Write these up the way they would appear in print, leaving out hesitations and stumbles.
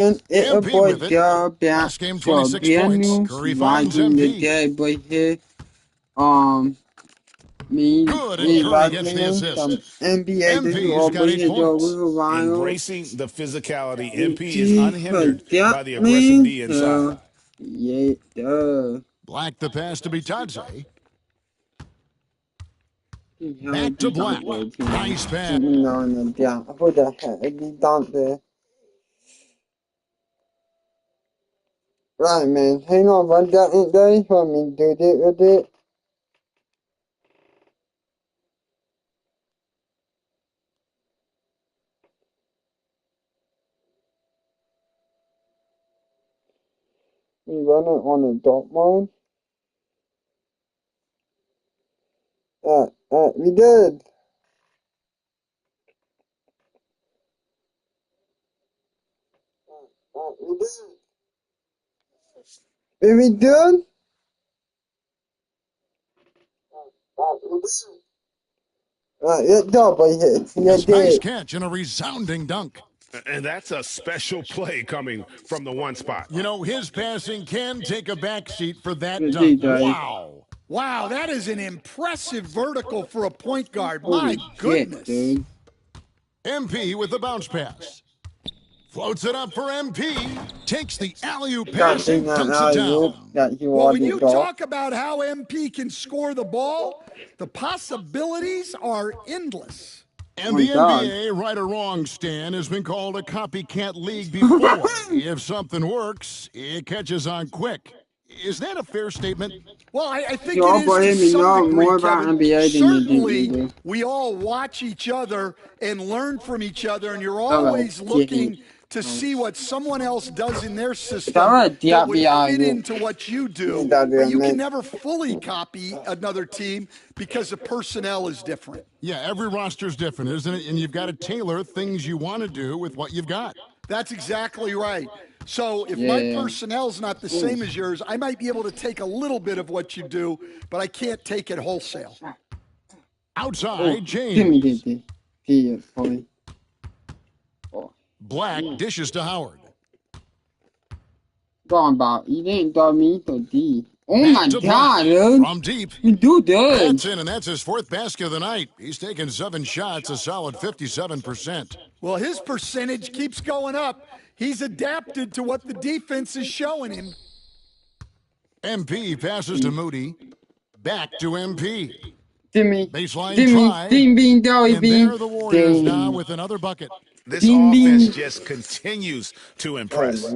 MP with it. Boy, Last game, 26 points. Curry finds MP. boy here. Um, me, Good, and Curry gets the some assist. NBA MP's got 8 points. Embracing the physicality, MP is unhindered by the aggressive me, D inside. yeah, Black the pass to Bitadze. Back to Black. Nice pass. No, yeah, who the heck, he down there. Right, man, hang on, run that in there for me, do it with it. We run it on the dark mode. We did. We did. We did. We did. Yeah, double hit. Yeah, It's nice did. catch and a resounding dunk. And that's a special play coming from the one spot. You know, his passing can take a backseat for that dunk. Wow. Wow, that is an impressive vertical for a point guard. Holy My goodness. shit, dude. MP with the bounce pass. Floats it up for MP. Takes the alley-oop pass and dunks it down. Well, when you talk about how MP can score the ball, the possibilities are endless. And the NBA, right or wrong, Stan, has been called a copycat league before. If something works, it catches on quick. Is that a fair statement? Well, I think it is to some degree, more about Kevin. NBA Certainly, we all watch each other and learn from each other, and you're always looking to see what someone else does in their system that would fit into what you do. But you can never fully copy another team because the personnel is different. Yeah, every roster's different, isn't it? And you've got to tailor things you want to do with what you've got. That's exactly right. So if my personnel's not the same as yours, I might be able to take a little bit of what you do, but I can't take it wholesale. Outside, James. Black dishes to Howard. Oh my God, dude. From deep. You do good. That's in, and that's his fourth basket of the night. He's taken 7 shots, a solid 57%. Well, his percentage keeps going up. He's adapted to what the defense is showing him. MP passes to Moody. Back to MP. Baseline try. And there are the Warriors now with another bucket. This offense just continues to impress.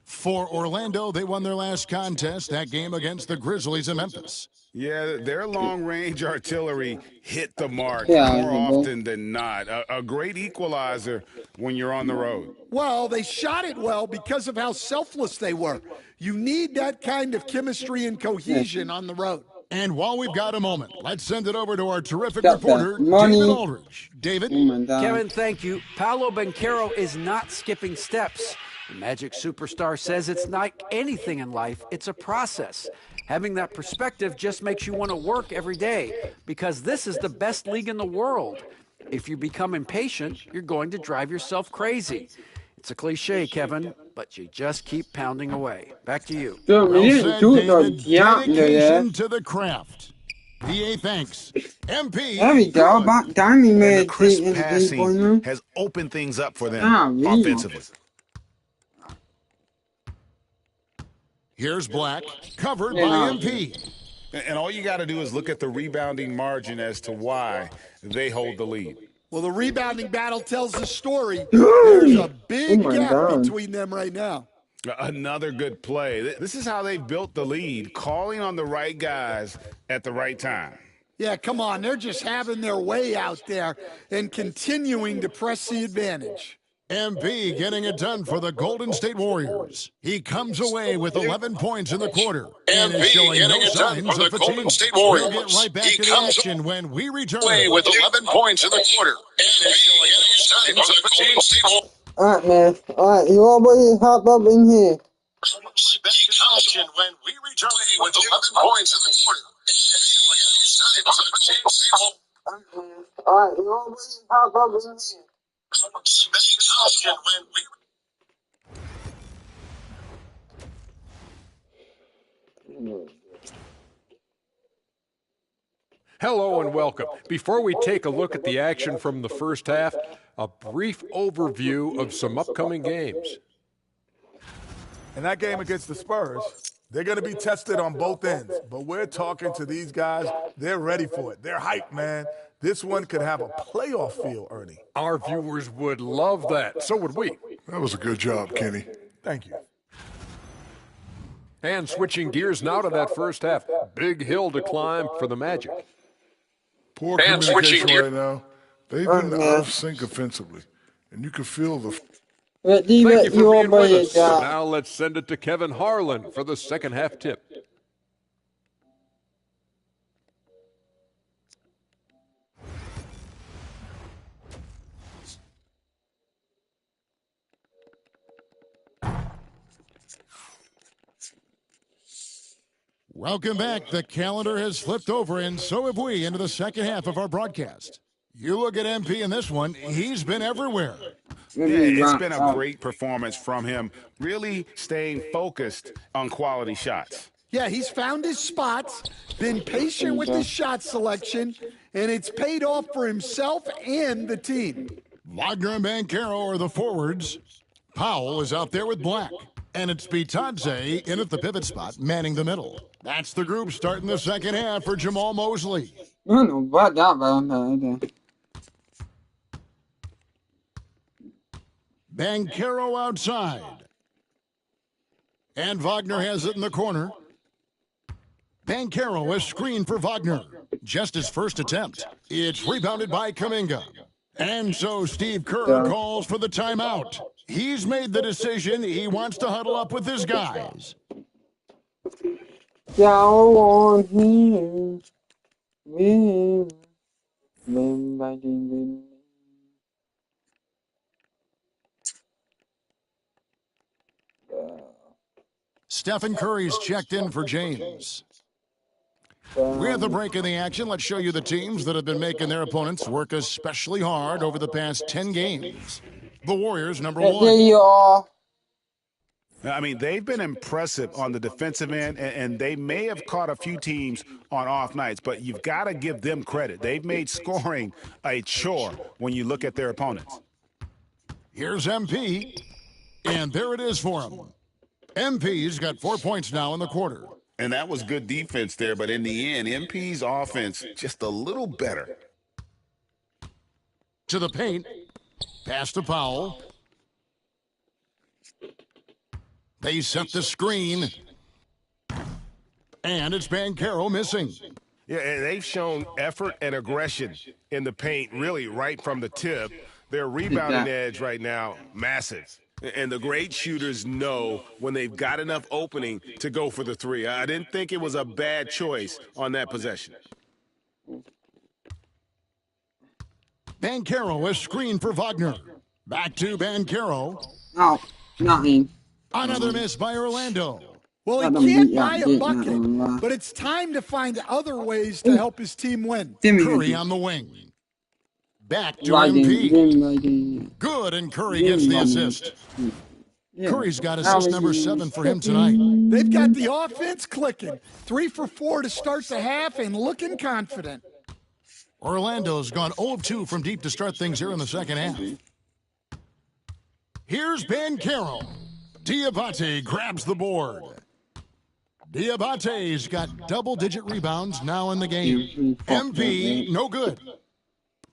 For Orlando, they won their last contest, that game against the Grizzlies in Memphis. Yeah, their long-range artillery hit the mark more often than not. A great equalizer when you're on the road. Well, they shot it well because of how selfless they were. You need that kind of chemistry and cohesion on the road. And while we've got a moment, let's send it over to our terrific reporter, David Aldridge. David? Kevin, thank you. Paolo Banchero is not skipping steps. The Magic superstar says it's like anything in life, it's a process. Having that perspective just makes you want to work every day because this is the best league in the world. If you become impatient, you're going to drive yourself crazy. It's a cliche, Kevin, but you just keep pounding away. Back to you. Well said, David. Dedication to the craft. PA thanks. MP. There we go. And the crisp passing has opened things up for them offensively. Here's Black, covered by MP. And all you got to do is look at the rebounding margin as to why they hold the lead. Well, the rebounding battle tells the story. There's a big gap between them right now. Another good play. This is how they've built the lead, calling on the right guys at the right time. Yeah, come on. They're just having their way out there and continuing to press the advantage. MP getting it done for the Golden State Warriors. He comes away with 11 points in the quarter and is showing no signs of fatigue. We'll get right back to the action when we return. With 11 points in the quarter and is showing no signs of fatigue. All right, man. All right, you all boys hop up in here. Action when we return with 11 points in the quarter and is showing no signs of fatigue. All right, you all boys hop up in here. Action when we Hello and welcome. Before we take a look at the action from the first half, a brief overview of some upcoming games. In that game against the Spurs, they're going to be tested on both ends. But we're talking to these guys. They're ready for it. They're hyped, man. This one could have a playoff feel, Ernie. Our viewers would love that. So would we. That was a good job, Kenny. Thank you. And switching gears now to that first half. Big hill to climb for the Magic. Poor communication right now. They've been out of sync offensively. And you can feel the... Thank you for being with us. So now let's send it to Kevin Harlan for the second half tip. Welcome back. The calendar has flipped over, and so have we, into the second half of our broadcast. You look at MP in this one, he's been everywhere. Yeah, it's been a great performance from him, really staying focused on quality shots. Yeah, he's found his spots, been patient with his shot selection, and it's paid off for himself and the team. Wagner and Banchero are the forwards. Powell is out there with Black. And it's Bitadze in at the pivot spot, manning the middle. That's the group starting the second half for Jamal Mosley. I don't know about that, Banchero outside. And Wagner has it in the corner. Banchero, a screen for Wagner. Just his first attempt. It's rebounded by Kuminga. And so Steve Kerr calls for the timeout. He's made the decision. He wants to huddle up with his guys. Go on here. Stephen Curry's checked in for James. We have the break in the action. Let's show you the teams that have been making their opponents work especially hard over the past 10 games. The Warriors, number one. There you are. I mean, they've been impressive on the defensive end, and they may have caught a few teams on off nights, but you've got to give them credit. They've made scoring a chore when you look at their opponents. Here's MP, and there it is for him. MP's got 4 points now in the quarter. And that was good defense there, but in the end, MP's offense just a little better. To the paint. Pass to Powell. They set the screen. And it's Banchero missing. Yeah, and they've shown effort and aggression in the paint, really, right from the tip. Their rebounding edge right now, massive. And the great shooters know when they've got enough opening to go for the three. I didn't think it was a bad choice on that possession. Banchero, a screen for Wagner. Back to Banchero. Oh, nothing. Another miss by Orlando. Well, he can't buy a bucket, but it's time to find other ways to help his team win. Curry on the wing. Back to MP. Good, and Curry gets the assist. Curry's got assist number 7 for him tonight. They've got the offense clicking. 3 for 4 to start the half and looking confident. Orlando's gone 0 of 2 from deep to start things here in the second half. Here's Banchero. Diabate grabs the board. Diabate's got double-digit rebounds now in the game. MP, no good.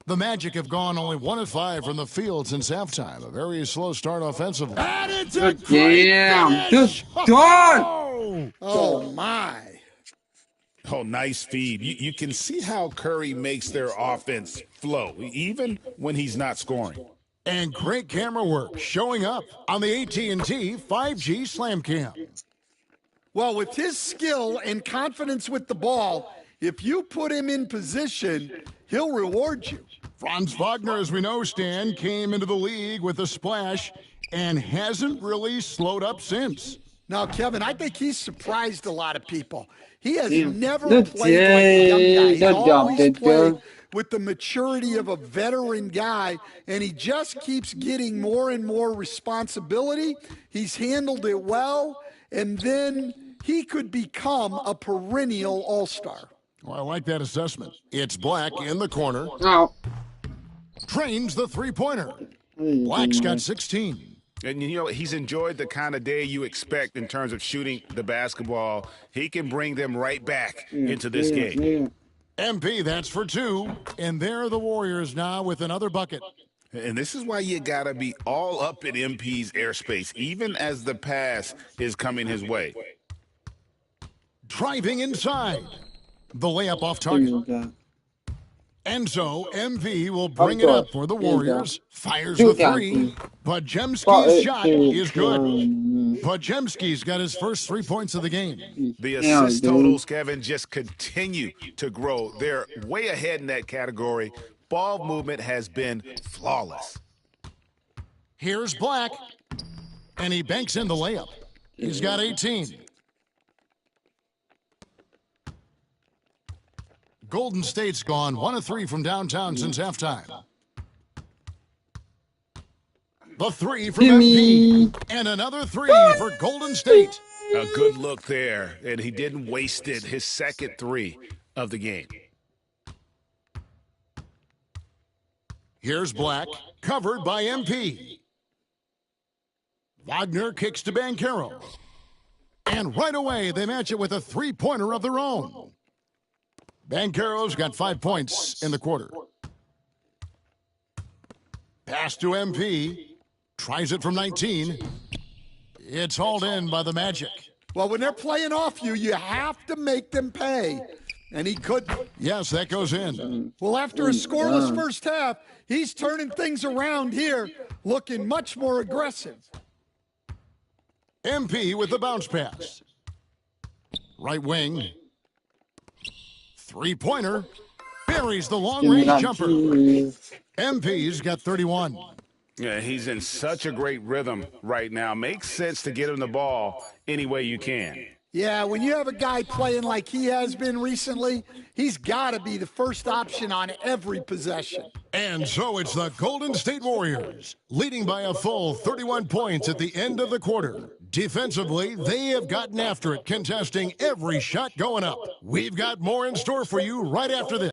The Magic have gone only 1 of 5 from the field since halftime. A very slow start offensively. And it's a great finish. Oh, my. Oh, nice feed. You can see how Curry makes their offense flow, even when he's not scoring. And great camera work showing up on the AT&T 5G Slam Cam. Well, with his skill and confidence with the ball, if you put him in position, he'll reward you. Franz Wagner, as we know, Stan, came into the league with a splash and hasn't really slowed up since. Now, Kevin, I think he's surprised a lot of people. He has never played like a young guy. He's always played with the maturity of a veteran guy, and he just keeps getting more and more responsibility. He's handled it well, and then he could become a perennial all-star. Well, I like that assessment. It's Black in the corner. Trains the three-pointer. Black's got 16. And, you know, he's enjoyed the kind of day you expect in terms of shooting the basketball. He can bring them right back into this game. MP, that's for 2. And there are the Warriors now with another bucket. And this is why you got to be all up in MP's airspace, even as the pass is coming his way. Driving inside. The layup off target. And so, MP will bring it up for the Warriors. Fires the 3. Podziemski's shot is good. Podziemski's got his first 3 points of the game. The assist totals, Kevin, just continue to grow. They're way ahead in that category. Ball movement has been flawless. Here's Black. And he banks in the layup. He's got 18. Golden State's gone 1 of 3 from downtown since halftime. The 3 from MP. And another 3 for Golden State. A good look there, and he didn't waste it. His second 3 of the game. Here's Black, covered by MP. Wagner kicks to Banchero. And right away, they match it with a 3-pointer of their own. Banchero's got 5 points in the quarter. Pass to MP. Tries it from 19. It's hauled in by the Magic. Well, when they're playing off you, you have to make them pay. And he could. Yes, that goes in. Well, after a scoreless first half, he's turning things around here, looking much more aggressive. MP with the bounce pass. Right wing. 3-pointer. Buries the long-range jumper. MP's got 31. Yeah, he's in such a great rhythm right now. Makes sense to get him the ball any way you can. Yeah, when you have a guy playing like he has been recently, he's got to be the first option on every possession. And so it's the Golden State Warriors, leading by a full 31 points at the end of the quarter. Defensively, they have gotten after it, contesting every shot going up. We've got more in store for you right after this.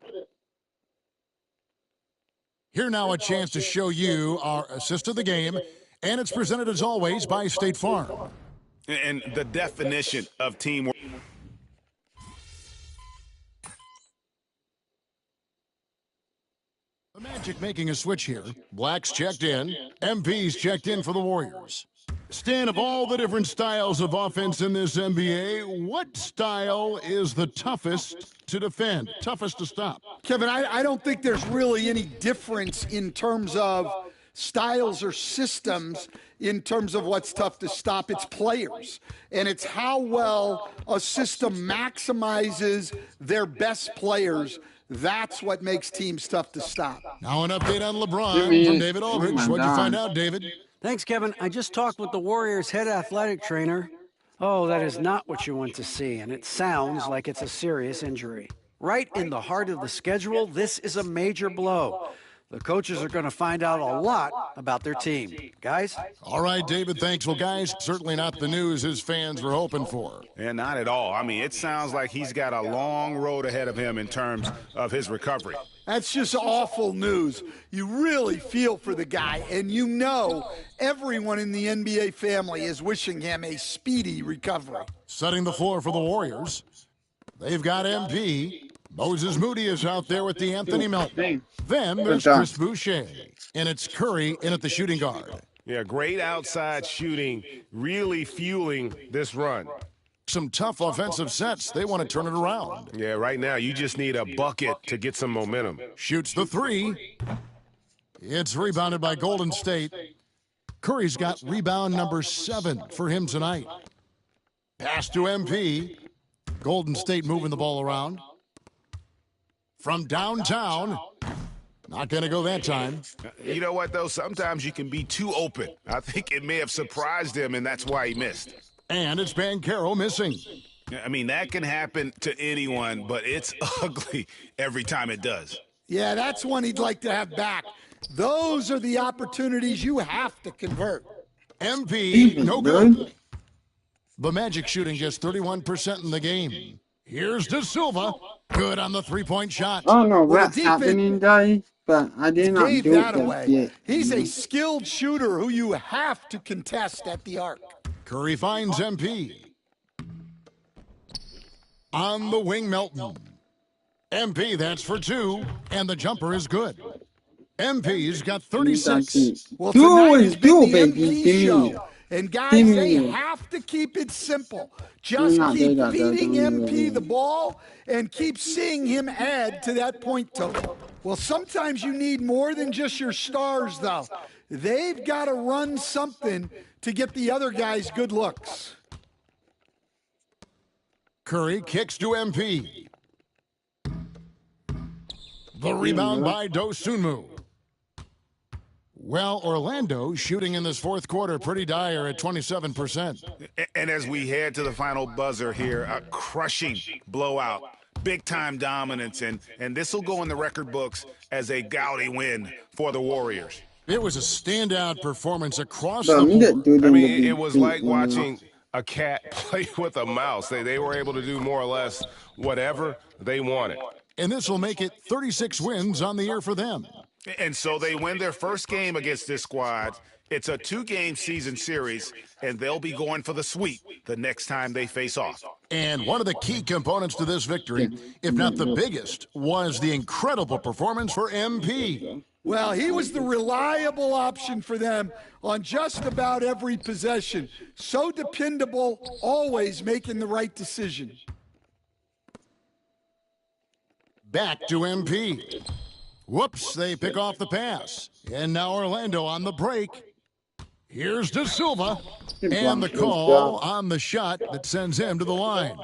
Here now a chance to show you our assist of the game, and it's presented as always by State Farm. And the definition of teamwork. The Magic making a switch here. Black's checked in. MP's checked in for the Warriors. Stan, of all the different styles of offense in this NBA, what style is the toughest to defend, toughest to stop? Kevin, I don't think there's really any difference in terms of styles or systems in terms of what's tough to stop. It's players, and it's how well a system maximizes their best players. That's what makes teams tough to stop. Now an update on LeBron from David Aldridge. What'd you find out, David? Thanks, Kevin. I just talked with the Warriors' head athletic trainer. Oh, that is not what you want to see, and it sounds like it's a serious injury. Right in the heart of the schedule, this is a major blow. The coaches are going to find out a lot about their team. Guys? All right, David, thanks. Well, guys, certainly not the news his fans were hoping for. And not at all. I mean, it sounds like he's got a long road ahead of him in terms of his recovery. That's just awful news. You really feel for the guy, and you know everyone in the NBA family is wishing him a speedy recovery. Setting the floor for the Warriors. They've got MP. Moses Moody is out there with the Anthony Melton. Then there's Chris Boucher, and it's Curry in at the shooting guard. Yeah, great outside shooting, really fueling this run. Some tough offensive sets. They want to turn it around. Yeah, right now you just need a bucket to get some momentum. Shoots the 3. It's rebounded by Golden State. Curry's got rebound number 7 for him tonight. Pass to MP. Golden State moving the ball around. From downtown. Not going to go that time. You know what, though? Sometimes you can be too open. I think it may have surprised him, and that's why he missed. And it's Banchero missing. I mean, that can happen to anyone, but it's ugly every time it does. Yeah, that's one he'd like to have back. Those are the opportunities you have to convert. MP, no good. The Magic shooting just 31% in the game. Here's De Silva. Good on the three-point shot. I don't know Well, what's happening, guys, but I did not gave do that it away. yet. He's a skilled shooter who you have to contest at the arc. Curry finds MP. On the wing, Melton. MP, that's for two, and the jumper is good. MP's got 36. Well, tonight has been the baby. MP show. And guys, they have to keep it simple. Just keep feeding MP the ball and keep seeing him add to that point total. Well, sometimes you need more than just your stars, though. They've got to run something to get the other guys good looks. Curry kicks to MP. The rebound by Dosunmu. Well, Orlando shooting in this fourth quarter pretty dire at 27%. And as we head to the final buzzer here, a crushing blowout, big-time dominance, and this will go in the record books as a gaudy win for the Warriors. It was a standout performance across the board. I mean, it was like watching a cat play with a mouse. They were able to do more or less whatever they wanted. And this will make it 36 wins on the year for them. And so they win their first game against this squad. It's a 2-game season series, and they'll be going for the sweep the next time they face off. And one of the key components to this victory, if not the biggest, was the incredible performance for MP. Well, he was the reliable option for them on just about every possession. So dependable, always making the right decision. Back to MP. Whoops, they pick off the pass. And now Orlando on the break. Here's De Silva. And the call on the shot that sends him to the line.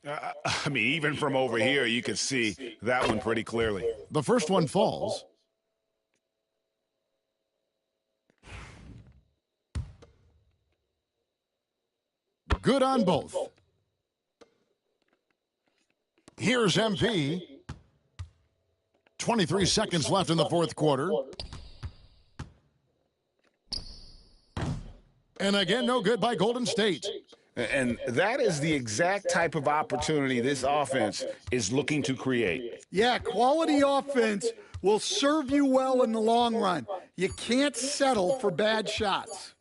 I mean, even from over here, you can see that one pretty clearly. The first one falls. Good on both. Here's MP. 23 seconds left in the fourth quarter. And again, no good by Golden State. And that is the exact type of opportunity this offense is looking to create. Yeah, quality offense will serve you well in the long run. You can't settle for bad shots.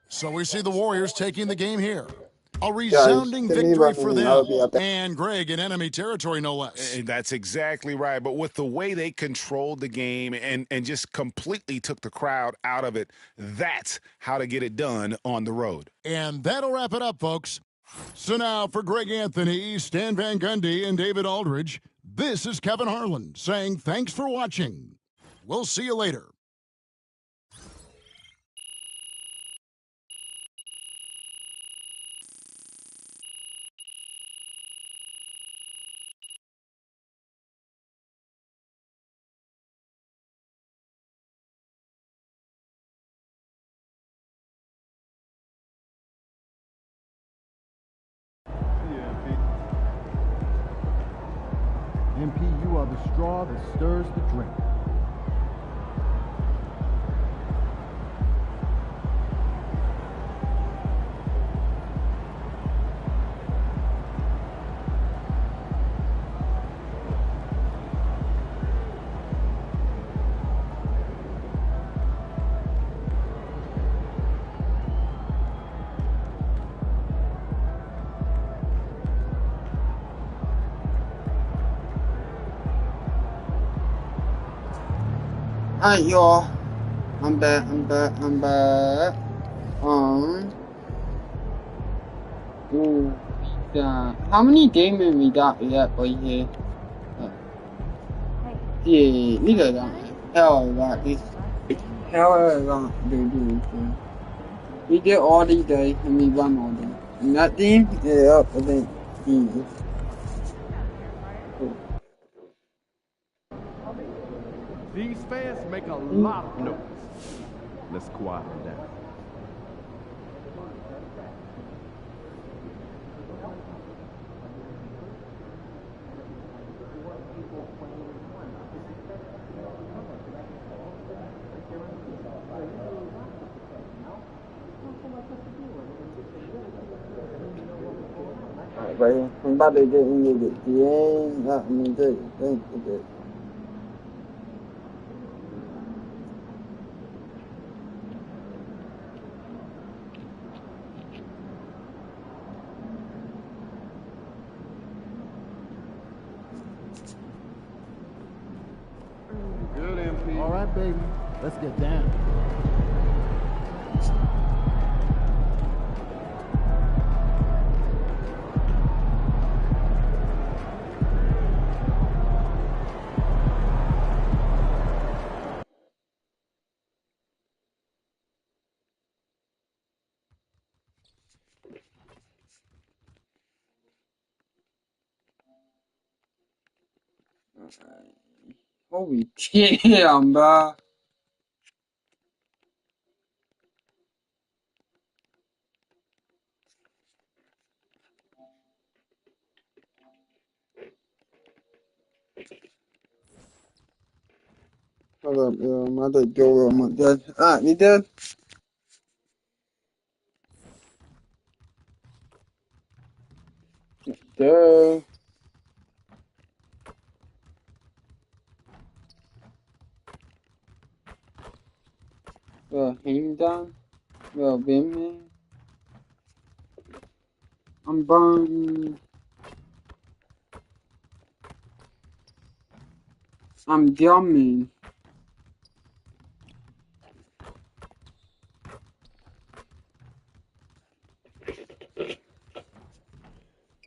So we see the Warriors taking the game here. A resounding victory for them. And Greg, in enemy territory, no less. And that's exactly right. But with the way they controlled the game and just completely took the crowd out of it, that's how to get it done on the road. And that'll wrap it up, folks. So now for Greg Anthony, Stan Van Gundy, and David Aldridge, this is Kevin Harlan saying thanks for watching. We'll see you later. MP, you are the straw that stirs the drink. Alright, y'all. I'm back. Ooh, how many games have we got yet right here? Yeah, look at that. Hell, that is. Hell, that, dude. We get all these days and we run all day. And that team, yeah, up, I think. Jesus. These fans make a lot of noise. Let's quiet them down. vậy. Mình bắt được người được tiếng là mình chơi được. Good, MP. All right, baby. Let's get down. Holy damn, bro. Hold up, I did go on my dead. Alright, we dead? Duh. Hang down. Vim me. I'm burned. I'm drumming.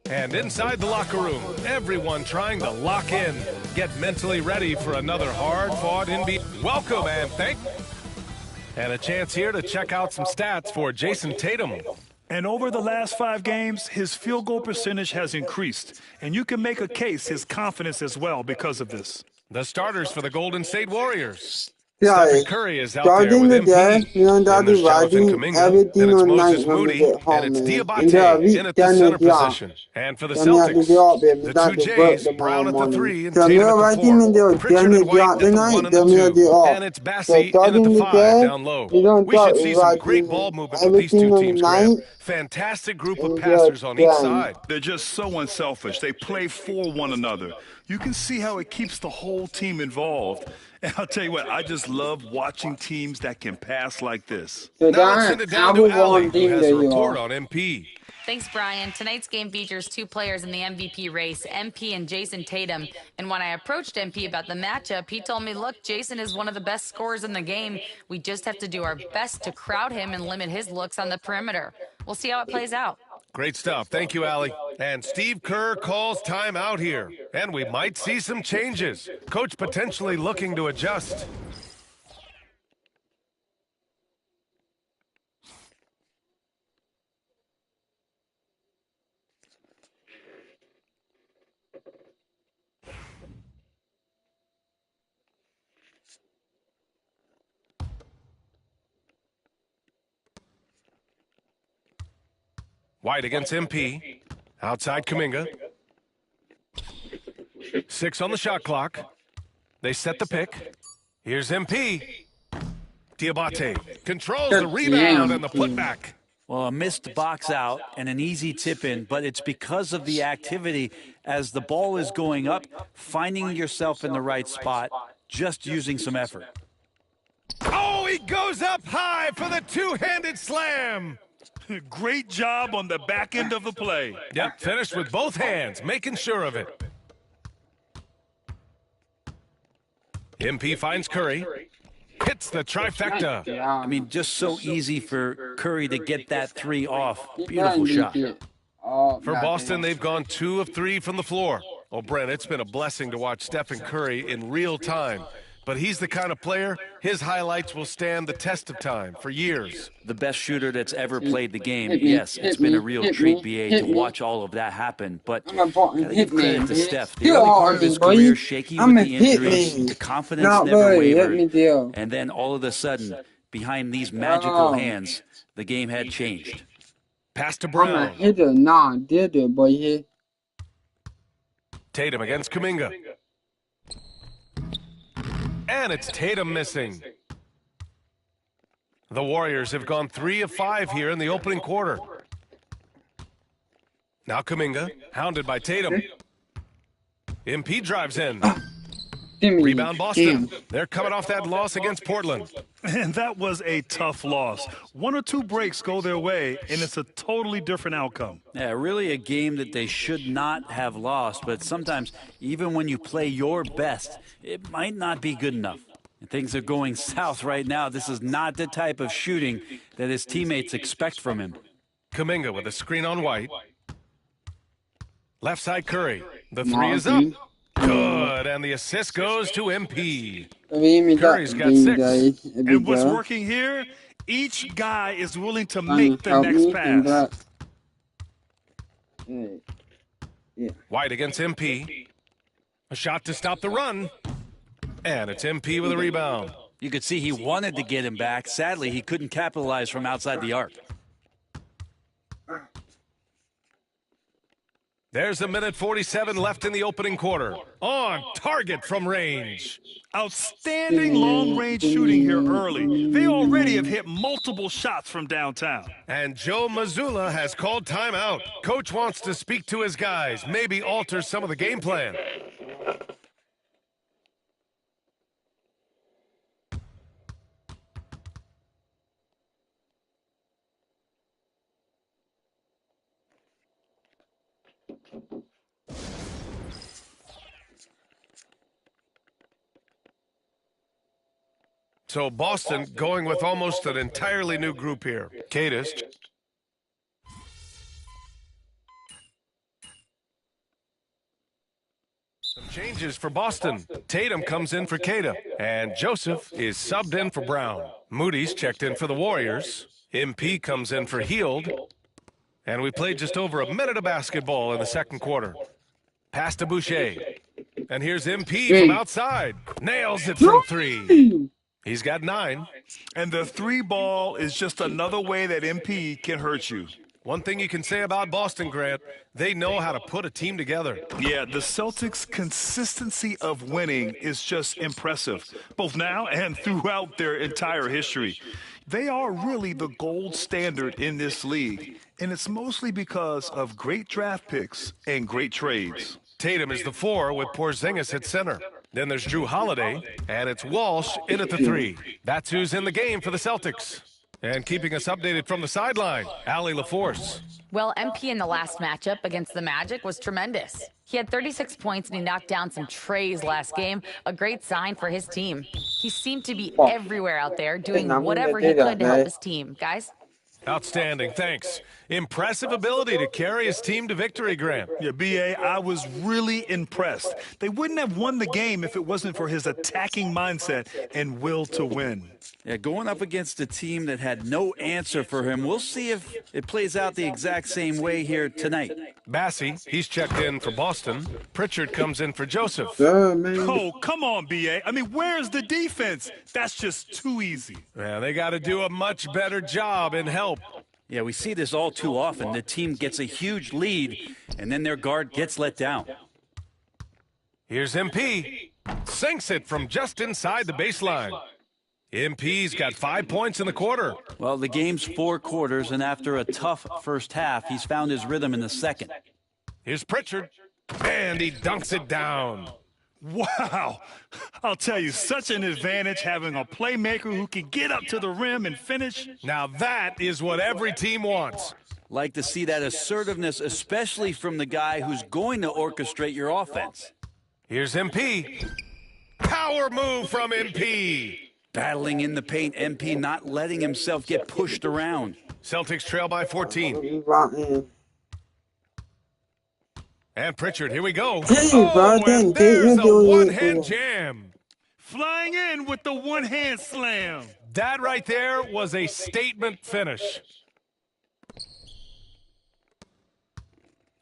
And inside the locker room, everyone trying to lock in, get mentally ready for another hard-fought NBA. Welcome and thank. And a chance here to check out some stats for Jason Tatum. And over the last 5 games, his field goal percentage has increased. And you can make a case his confidence as well because of this. The starters for the Golden State Warriors. Stephen Curry is out there with MP. And there's Jonathan Kuminga, and it's Moses Moody, and it's Diabate in at the center position. And for the Celtics, the two J's, Brown at the 3 and Tatum at the 4. Pritchard and White at the 1 and the 2. And it's Bassey in at the 5 down low. We should see some great ball movement with these two teams, Grant. Fantastic group of passers on each side. They're just so unselfish. They play for one another. You can see how it keeps the whole team involved. And I'll tell you what, I just love watching teams that can pass like this. Now let's send it down to Ali, who has a report on MP. Thanks, Brian. Tonight's game features 2 players in the MVP race, MP and Jason Tatum. And when I approached MP about the matchup, he told me, look, Jason is one of the best scorers in the game. We just have to do our best to crowd him and limit his looks on the perimeter. We'll see how it plays out. Great stuff. Thank you, Allie. And Steve Kerr calls time out here. And we might see some changes. Coach potentially looking to adjust. White against MP. Outside Kuminga. 6 on the shot clock. They set the pick. Here's MP. Diabate controls the rebound and the putback. Well, a missed box out and an easy tip in, but it's because of the activity as the ball is going up, finding yourself in the right spot, just using some effort. Oh, he goes up high for the two-handed slam. Great job on the back end of the play. Yep, finished with both hands, making sure of it. MP finds Curry. Hits the trifecta. I mean, just so easy for Curry to get that 3 off. Beautiful shot. For Boston, they've gone 2 of 3 from the floor. Oh, Brent, it's been a blessing to watch Stephen Curry in real time. But he's the kind of player, his highlights will stand the test of time for years. The best shooter that's ever played the game. Yes, it's been a real treat, BA, to watch all of that happen. But gotta give credit to Steph. The early part of his career, shaky with the injuries, the confidence never wavered. And then all of a sudden, behind these magical hands, the game had changed. Pass to Brown. Tatum against Kuminga. And it's Tatum missing. The Warriors have gone 3 of 5 here in the opening quarter. Now Kuminga, hounded by Tatum. MP drives in. Rebound Boston. They're coming off that loss against Portland. And that was a tough loss. 1 or 2 breaks go their way, and it's a totally different outcome. Yeah, really a game that they should not have lost, but sometimes even when you play your best, it might not be good enough. And things are going south right now. This is not the type of shooting that his teammates expect from him. Kuminga with a screen on White. Left side Curry. The 3 is up. Good, and the assist goes to MP. Curry's got 6. And what's working here, each guy is willing to make the next pass. White against MP. A shot to stop the run. And it's MP with a rebound. You could see he wanted to get him back. Sadly, he couldn't capitalize from outside the arc. There's a minute 47 left in the opening quarter. On target from range. Outstanding long-range shooting here early. They already have hit multiple shots from downtown. And Joe Mazzulla has called timeout. Coach wants to speak to his guys, maybe alter some of the game plan. So Boston going with almost an entirely new group here. Cadis. Some changes for Boston. Tatum comes in for Kaleb, and Joseph is subbed in for Brown. Moody's checked in for the Warriors. MP comes in for Hield. And we played just over a minute of basketball in the second quarter. Pass to Boucher. And here's MP from outside. Nails it from 3. He's got 9. And the 3 ball is just another way that MP can hurt you. One thing you can say about Boston, Grant, they know how to put a team together. Yeah, the Celtics' consistency of winning is just impressive, both now and throughout their entire history. They are really the gold standard in this league, and it's mostly because of great draft picks and great trades. Tatum is the 4 with Porzingis at center. Then there's Drew Holiday, and it's Walsh in at the 3. That's who's in the game for the Celtics. And keeping us updated from the sideline, Allie LaForce. Well, MP in the last matchup against the Magic was tremendous. He had 36 points and he knocked down some trays last game, a great sign for his team. He seemed to be everywhere out there doing whatever he could to help his team. Guys? Outstanding, thanks. Impressive ability to carry his team to victory, Grant. Yeah, B.A., I was really impressed. They wouldn't have won the game if it wasn't for his attacking mindset and will to win. Yeah, going up against a team that had no answer for him. We'll see if it plays out the exact same way here tonight. Bassie, he's checked in for Boston. Pritchard comes in for Joseph. Oh, come on, B.A. I mean, where's the defense? That's just too easy. Yeah, they got to do a much better job in help. Yeah, we see this all too often. The team gets a huge lead, and then their guard gets let down. Here's MP. Sinks it from just inside the baseline. MP's got 5 points in the quarter. Well, the game's 4 quarters, and after a tough first half, he's found his rhythm in the second. Here's Pritchard, and he dunks it down. Wow. I'll tell you, such an advantage having a playmaker who can get up to the rim and finish. Now that is what every team wants. Like to see that assertiveness, especially from the guy who's going to orchestrate your offense. Here's MP. Power move from MP. Battling in the paint, MP not letting himself get pushed around. Celtics trail by 14. And Pritchard, here we go. And there's a one-hand jam. Flying in with the one-hand slam. That right there was a statement finish.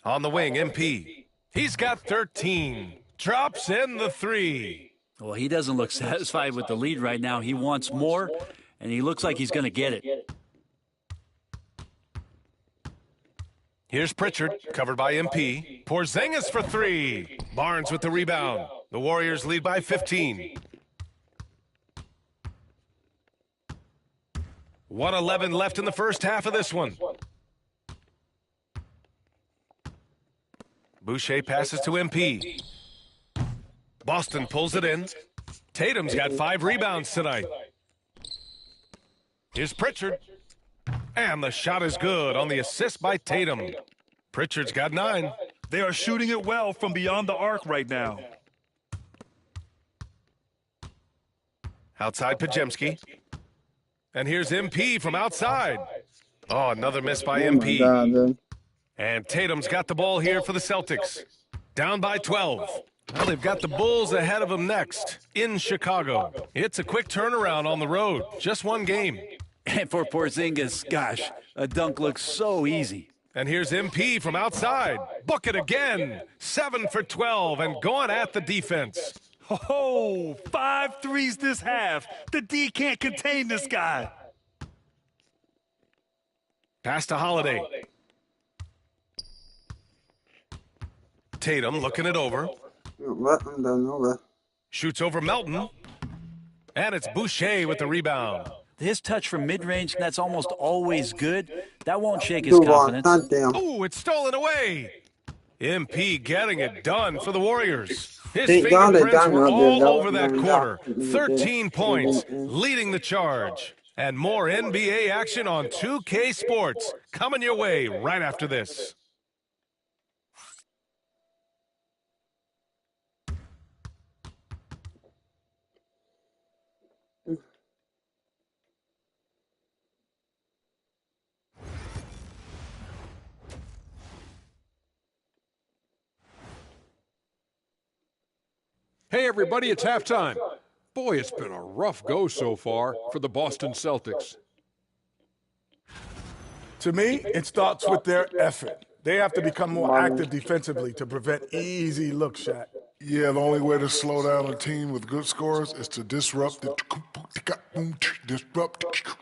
On the wing, MP. He's got 13. Drops in the 3. Well, he doesn't look satisfied with the lead right now. He wants more, and he looks like he's going to get it. Here's Pritchard, covered by MP. Porzingis for 3. Barnes with the rebound. The Warriors lead by 15. 1:11 left in the first half of this one. Boucher passes to MP. Boston pulls it in. Tatum's got 5 rebounds tonight. Here's Pritchard. And the shot is good on the assist by Tatum. Pritchard's got 9. They are shooting it well from beyond the arc right now. Outside Pajemski. And here's MP from outside. Oh, another miss by MP. God, and Tatum's got the ball here for the Celtics. Down by 12. Well, they've got the Bulls ahead of them next in Chicago. It's a quick turnaround on the road. Just one game. And for Porzingis, gosh, a dunk looks so easy. And here's MP from outside. Book it again. 7 for 12 and going at the defense. Oh, 5 threes this half. The D can't contain this guy. Pass to Holiday. Tatum looking it over. Shoots over Melton. And it's Boucher with the rebound. His touch from mid-range, that's almost always good. That won't shake his confidence. Ooh, it's stolen away. MP getting it done for the Warriors. His fingerprints were all over that quarter. 13 points, leading the charge. And more NBA action on 2K Sports coming your way right after this. Hey, everybody, it's halftime. Boy, it's been a rough go so far for the Boston Celtics. To me, it starts with their effort. They have to become more active defensively to prevent easy look shot. Yeah, the only way to slow down a team with good scores is to disrupt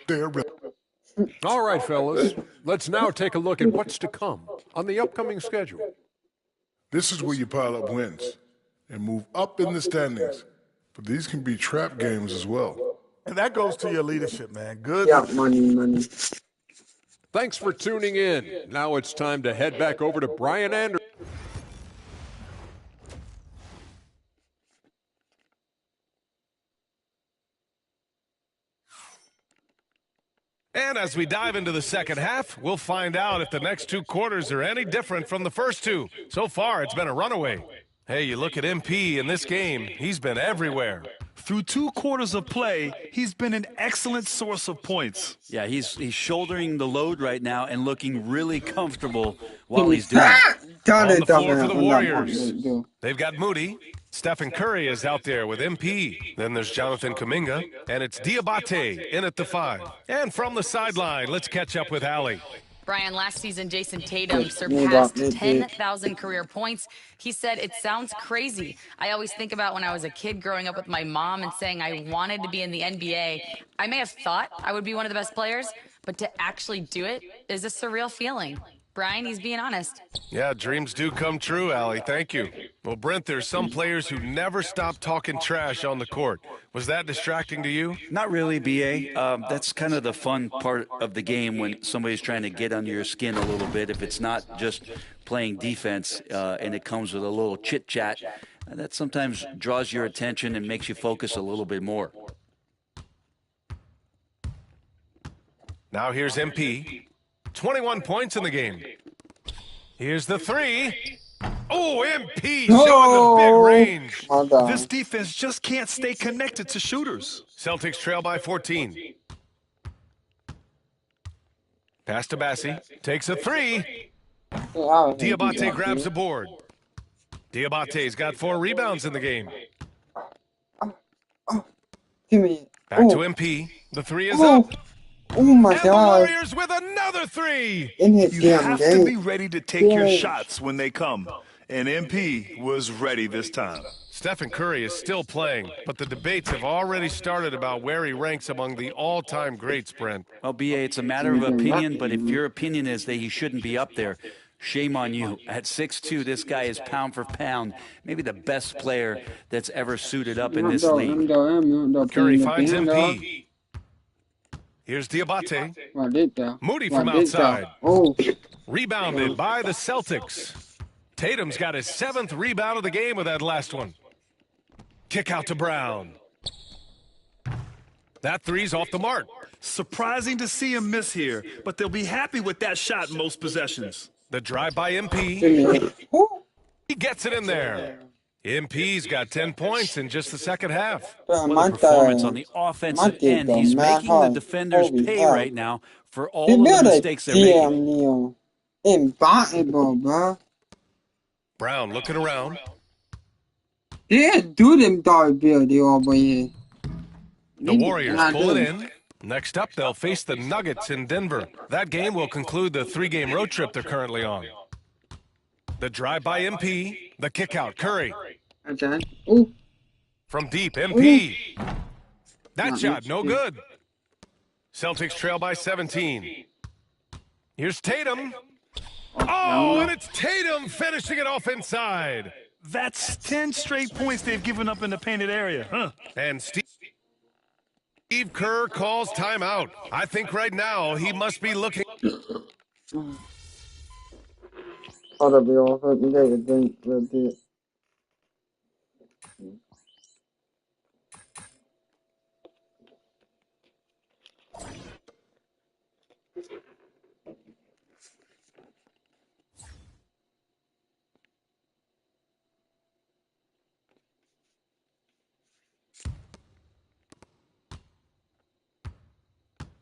their rhythm. All right, fellas, let's now take a look at what's to come on the upcoming schedule. This is where you pile up wins and move up in the standings. But these can be trap games as well. And that goes to your leadership, man. Good. Yeah, money. Thanks for tuning in. Now it's time to head back over to Brian Anderson. And as we dive into the second half, we'll find out if the next 2 quarters are any different from the first 2. So far, it's been a runaway. Hey, you look at MP in this game, he's been everywhere. Through 2 quarters of play, he's been an excellent source of points. Yeah, he's shouldering the load right now and looking really comfortable while he's doing it. On the floor for the Warriors. They've got Moody. Stephen Curry is out there with MP. Then there's Jonathan Kuminga. And it's Diabate in at the 5. And from the sideline, let's catch up with Allie. Brian, last season, Jason Tatum surpassed 10,000 career points. He said, "It sounds crazy. I always think about when I was a kid growing up with my mom and saying I wanted to be in the NBA. I may have thought I would be one of the best players, but to actually do it is a surreal feeling." Brian, he's being honest. Yeah, dreams do come true, Allie. Thank you. Well, Brent, there's some players who never stop talking trash on the court. Was that distracting to you? Not really, B.A. That's kind of the fun part of the game when somebody's trying to get under your skin a little bit. If it's not just playing defense and it comes with a little chit-chat, that sometimes draws your attention and makes you focus a little bit more. Now here's MP. 21 points in the game. Here's the 3. Oh, MP showing the big range. This defense just can't stay connected to shooters. Celtics trail by 14. Pass to Bassi. Takes a 3. Diabate grabs the board. Diabate's got 4 rebounds in the game. Back to MP. The 3 is up. Oh my and God. The Warriors with another 3. You have to be ready to take your shots when they come. And MP was ready this time. Stephen Curry is still playing, but the debates have already started about where he ranks among the all-time greats, Brent. Well, B.A., it's a matter of opinion, but if your opinion is that he shouldn't be up there, shame on you. At 6'2", this guy is pound for pound, maybe the best player that's ever suited up in this league. Curry finds MP. Here's Diabate. Moody from outside. Rebounded by the Celtics. Tatum's got his 7th rebound of the game with that last one. Kick out to Brown. That three's off the mark. Surprising to see him miss here, but they'll be happy with that shot most possessions. The drive by MP. He gets it in there. MP's got 10 points in just the second half. What a performance on the offensive end. He's making the defenders pay right now for all of the mistakes they're making. Brown looking around. Yeah, do them dog building over here. The Warriors pull it in. Next up, they'll face the Nuggets in Denver. That game will conclude the 3-game road trip they're currently on. The drive by MP. The kick out, Curry. Okay. Ooh. From deep, MP. Ooh. That shot, no good. Celtics trail by 17. Here's Tatum. Oh, and it's Tatum finishing it off inside. That's 10 straight points they've given up in the painted area, huh? And Steve Kerr calls timeout. I think right now he must be looking.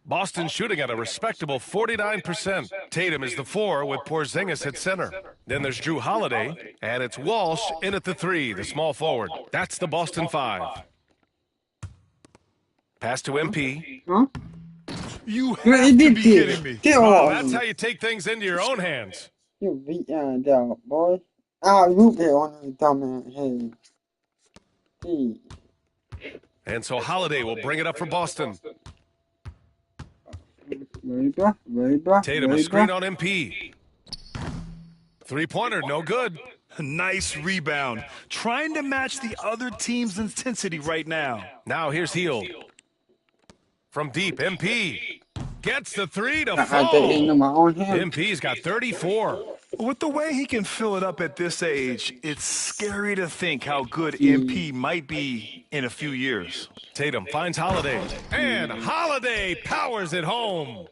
Boston shooting at a respectable 49%. Tatum is the 4 with Porzingis at center. Then there's Drew Holiday, and it's Walsh in at the 3, the small forward. That's the Boston 5. Pass to MP. Huh? You have to be kidding me. Oh, that's how you take things into your own hands. You beat down, boy. Root it on the dumb head. And so Holiday will bring it up for Boston. Tatum a screen on MP. 3-pointer, no good. Nice rebound. Trying to match the other team's intensity right now. Now here's Hield. From deep, MP. Gets the 3 to fall. MP's got 34. With the way he can fill it up at this age, it's scary to think how good MP might be in a few years. Tatum finds Holiday. And Holiday powers it home.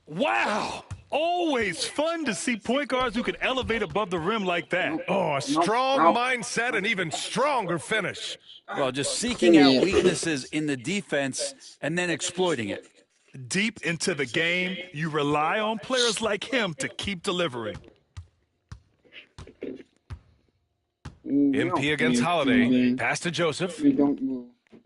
Wow! Always fun to see point guards who can elevate above the rim like that. Oh, a strong mindset and even stronger finish. Well, just seeking out weaknesses in the defense and then exploiting it. Deep into the game, you rely on players like him to keep delivering. MP against Holiday. Pass to Joseph.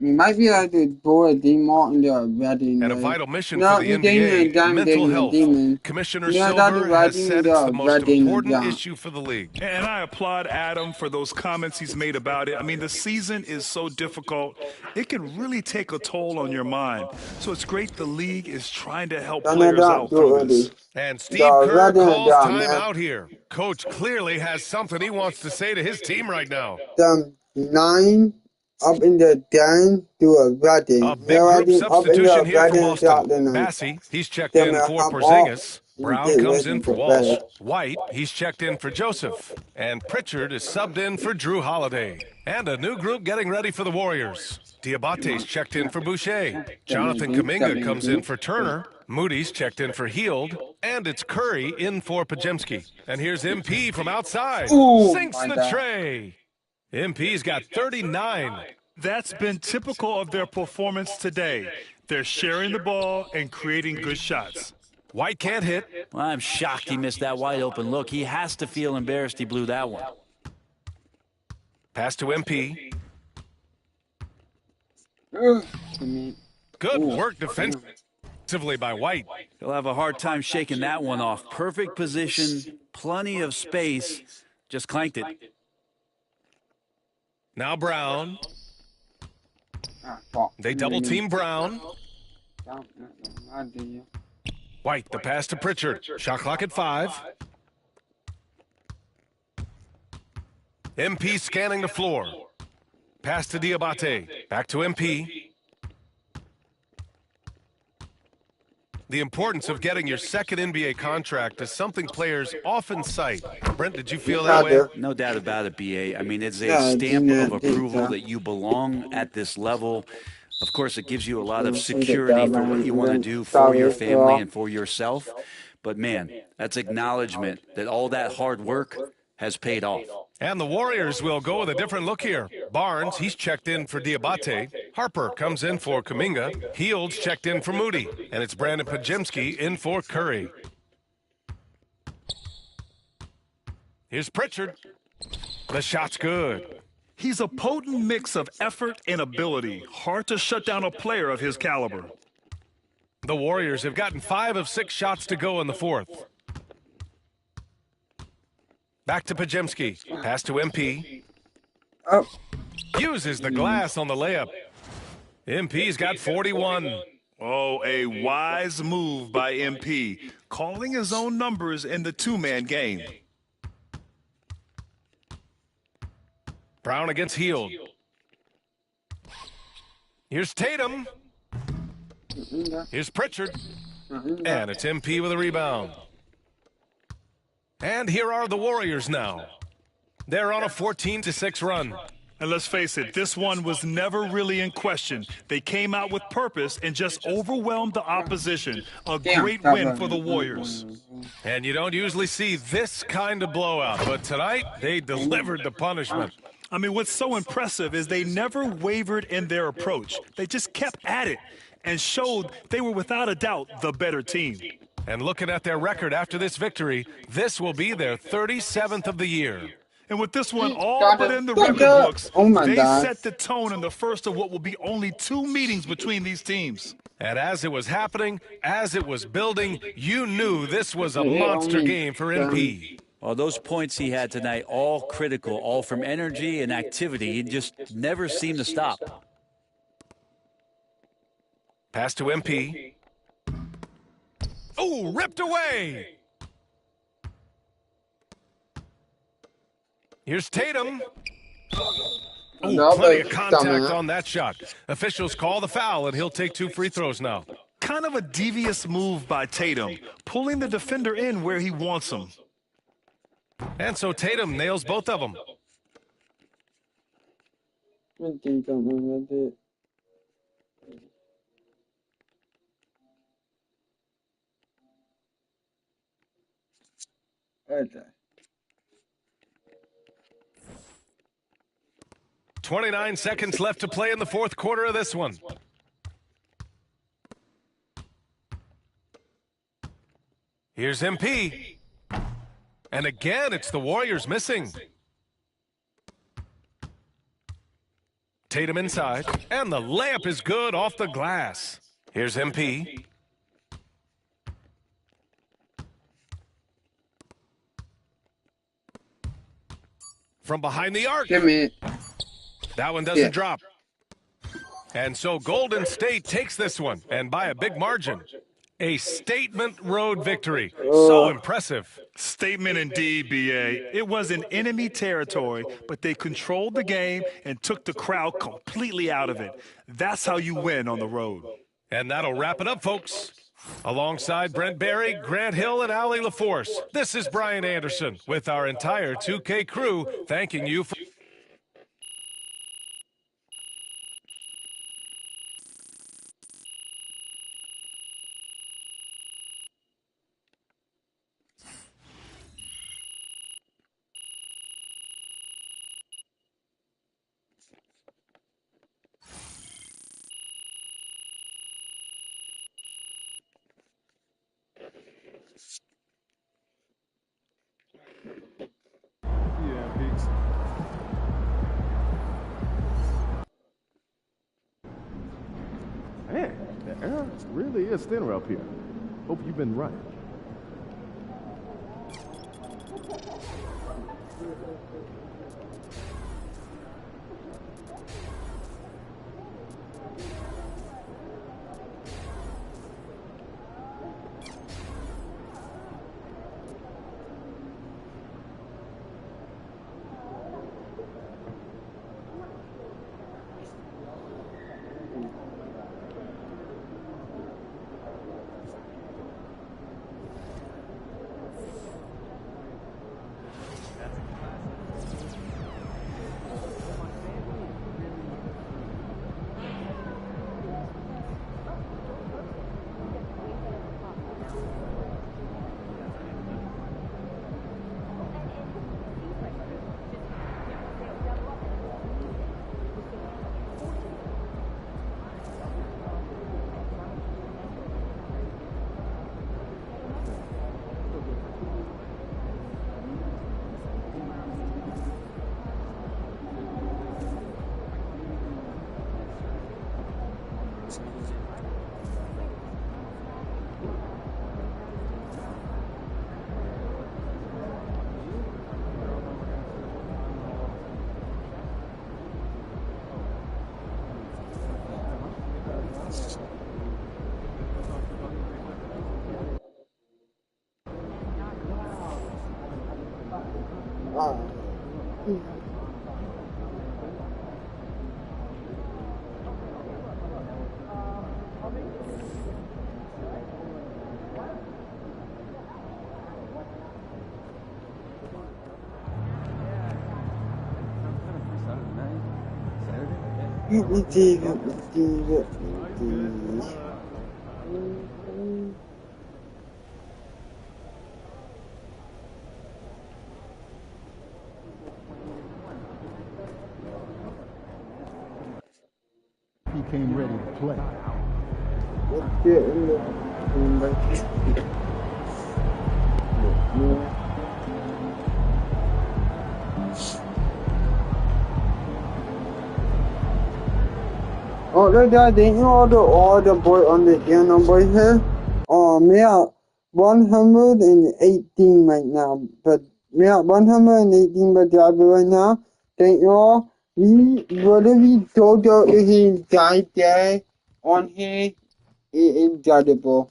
We might be able to board D. Martin there already. And a vital mission for the NBA, mental health. Commissioner Silver has said it's the most important issue for the league. And I applaud Adam for those comments he's made about it. I mean, the season is so difficult. It can really take a toll on your mind. So it's great the league is trying to help players out through this. And Steve Kerr calls time out here. Coach clearly has something he wants to say to his team right now. 9 up in the den, do a wedding. A big group substitution here for Boston. Massey, he's checked in for Porzingis. Brown comes in for Walsh. White, he's checked in for Joseph. And Pritchard is subbed in for Drew Holiday. And a new group getting ready for the Warriors. Diabate's checked in for Boucher. Jonathan Kuminga comes in for Turner. Moody's checked in for Hield. And it's Curry in for Podziemski. And here's MP from outside. Sinks the tray. MP's got 39. That's been typical of their performance today. They're sharing the ball and creating good shots. White can't hit. Well, I'm shocked he missed that wide open look. He has to feel embarrassed he blew that one. Pass to MP. Good work defensively by White. He'll have a hard time shaking that one off. Perfect position, plenty of space. Just clanked it. Now Brown. They double team Brown. White, the pass to Pritchard. Shot clock at 5. MP scanning the floor. Pass to Diabate. Back to MP. The importance of getting your second NBA contract is something players often cite. Brent, did you feel that way? No doubt about it, BA. I mean, it's a stamp of approval that you belong at this level. Of course, it gives you a lot of security for what you want to do for your family and for yourself. But, man, that's acknowledgement that all that hard work has paid off. And the Warriors will go with a different look here. Barnes, he's checked in for Diabate. Harper comes in for Kuminga. Heald's checked in for Moody. And it's Brandon Pajemski in for Curry. Here's Pritchard. The shot's good. He's a potent mix of effort and ability. Hard to shut down a player of his caliber. The Warriors have gotten 5 of 6 shots to go in the fourth. Back to Pajemski. Pass to MP. Uses the glass on the layup. MP's got 41. Oh, a wise move by MP, calling his own numbers in the two-man game. Brown against Hield. Here's Tatum. Here's Pritchard. And it's MP with a rebound. And here are the Warriors now. They're on a 14-6 run. And let's face it, this one was never really in question. They came out with purpose and just overwhelmed the opposition. A great win for the Warriors. And you don't usually see this kind of blowout, but tonight they delivered the punishment. I mean, what's so impressive is they never wavered in their approach. They just kept at it and showed they were without a doubt the better team. And looking at their record after this victory, this will be their 37th of the year. And with this one all but in the record books, they set the tone in the first of what will be only 2 meetings between these teams. And as it was happening, as it was building, you knew this was a monster game for MP. Well, those points he had tonight, all critical, all from energy and activity. He just never seemed to stop. Pass to MP. Oh, ripped away. Here's Tatum. Oh, plenty of contact on that shot. Officials call the foul, and he'll take 2 free throws now. Kind of a devious move by Tatum, pulling the defender in where he wants him. And so Tatum nails both of them. Okay. 29 seconds left to play in the fourth quarter of this one. Here's MP. And again, it's the Warriors missing. Tatum inside, and the layup is good off the glass. Here's MP. From behind the arc. Give me it. That one doesn't drop. And so Golden State takes this one, and by a big margin. A statement road victory. So impressive. Statement indeed, BA. It was in enemy territory, but they controlled the game and took the crowd completely out of it. That's how you win on the road. And that'll wrap it up, folks. Alongside Brent Barry, Grant Hill, and Allie LaForce, this is Brian Anderson with our entire 2K crew thanking you for... Man, the air really is thinner up here. Hope you've been right. Let me see. He came ready to play. Let's get in the Oh, look at the order boy on the boy here. Oh, we are 118 right now, but we are 118 but right now. Thank you all. We total is died there on here. It is judgeable.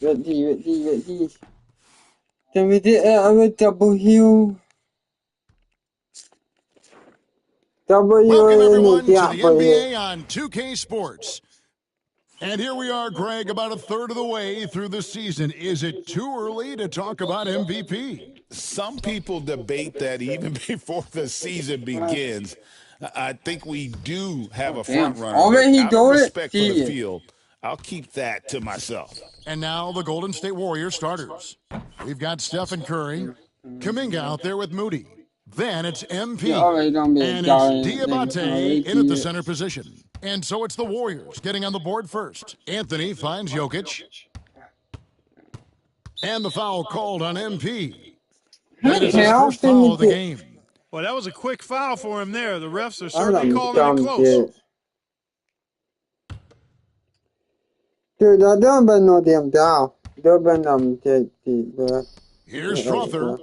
Let's see. Then we did a W. Welcome, everyone, to the here. NBA on 2K Sports. And here we are, Greg, about a third of the way through the season. Is it too early to talk about MVP? Some people debate that even before the season begins. I think we do have a front runner, but Already out of do it? respect for the See it. field, I'll keep that to myself. And now the Golden State Warriors starters. We've got Stephen Curry, Kuminga out there with Moody. Then it's MP. And it's Diabate in at the center position. And so it's the Warriors getting on the board first. Anthony finds Jokic. And the foul called on MP. That is his first foul of the game. Well, that was a quick foul for him there. The refs are certainly calling it close. Dude, I don't been no damn down. Don't been Here's Strother.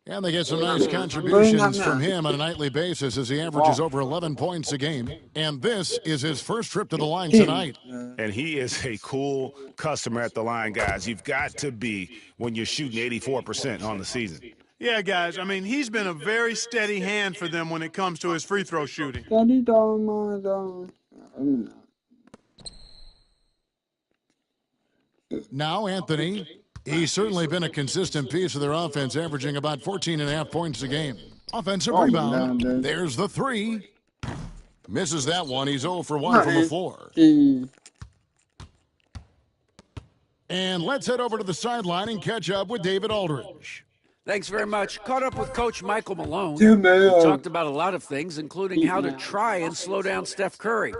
And they get some nice contributions from him on a nightly basis as he averages over 11 points a game. And this is his first trip to the line tonight. And he is a cool customer at the line, guys. You've got to be when you're shooting 84% on the season. Yeah, guys. I mean, he's been a very steady hand for them when it comes to his free throw shooting. Now Anthony. He's certainly been a consistent piece of their offense, averaging about 14.5 points a game. Offensive rebound. There's the three. Misses that one. He's 0 for 1 from the floor. And let's head over to the sideline and catch up with David Aldridge. Thanks very much. Caught up with Coach Michael Malone. He talked about a lot of things, including how to try and slow down Steph Curry.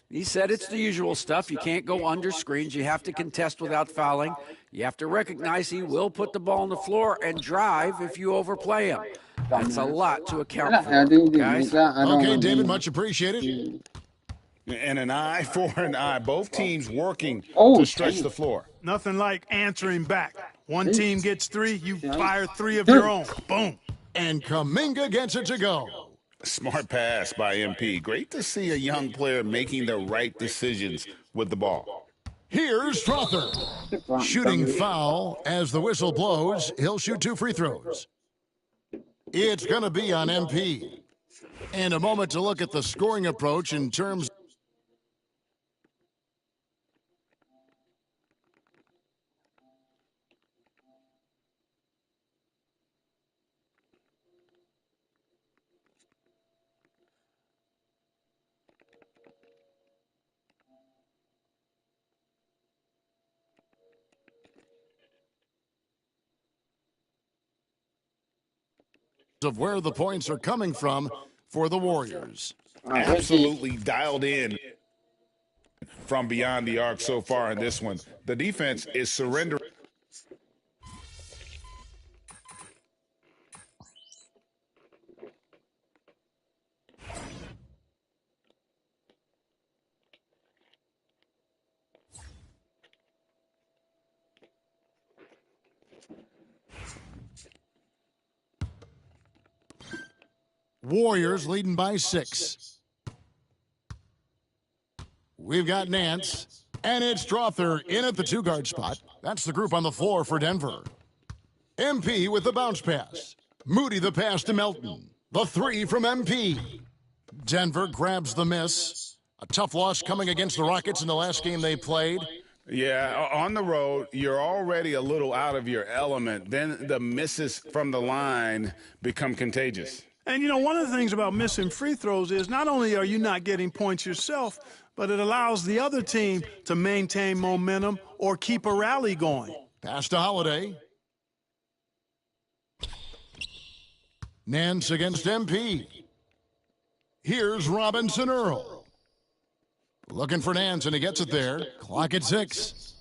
He said it's the usual stuff. You can't go under screens. You have to contest without fouling. You have to recognize he will put the ball on the floor and drive if you overplay him. That's a lot to account for, guys. Okay, David, much appreciated. And an eye for an eye. Both teams working to stretch the floor. Nothing like answering back. One team gets three, you fire three of your own. Boom. And Kuminga gets it to go. Smart pass by MP. Great to see a young player making the right decisions with the ball. Here's Strother. Shooting foul as the whistle blows. He'll shoot 2 free throws. It's going to be on MP. And a moment to look at the scoring approach in terms of where the points are coming from for the Warriors. Absolutely dialed in from beyond the arc so far in this one. The defense is surrendering. Warriors leading by 6. We've got Nance, and it's Strother in at the 2-guard spot. That's the group on the floor for Denver. MP with the bounce pass. Moody the pass to Melton. The 3 from MP. Denver grabs the miss. A tough loss coming against the Rockets in the last game they played. Yeah, on the road, you're already a little out of your element. Then the misses from the line become contagious. And, you know, one of the things about missing free throws is not only are you not getting points yourself, but it allows the other team to maintain momentum or keep a rally going. Pass to Holiday. Nance against MP. Here's Robinson Earl. Looking for Nance, and he gets it there. Clock at 6.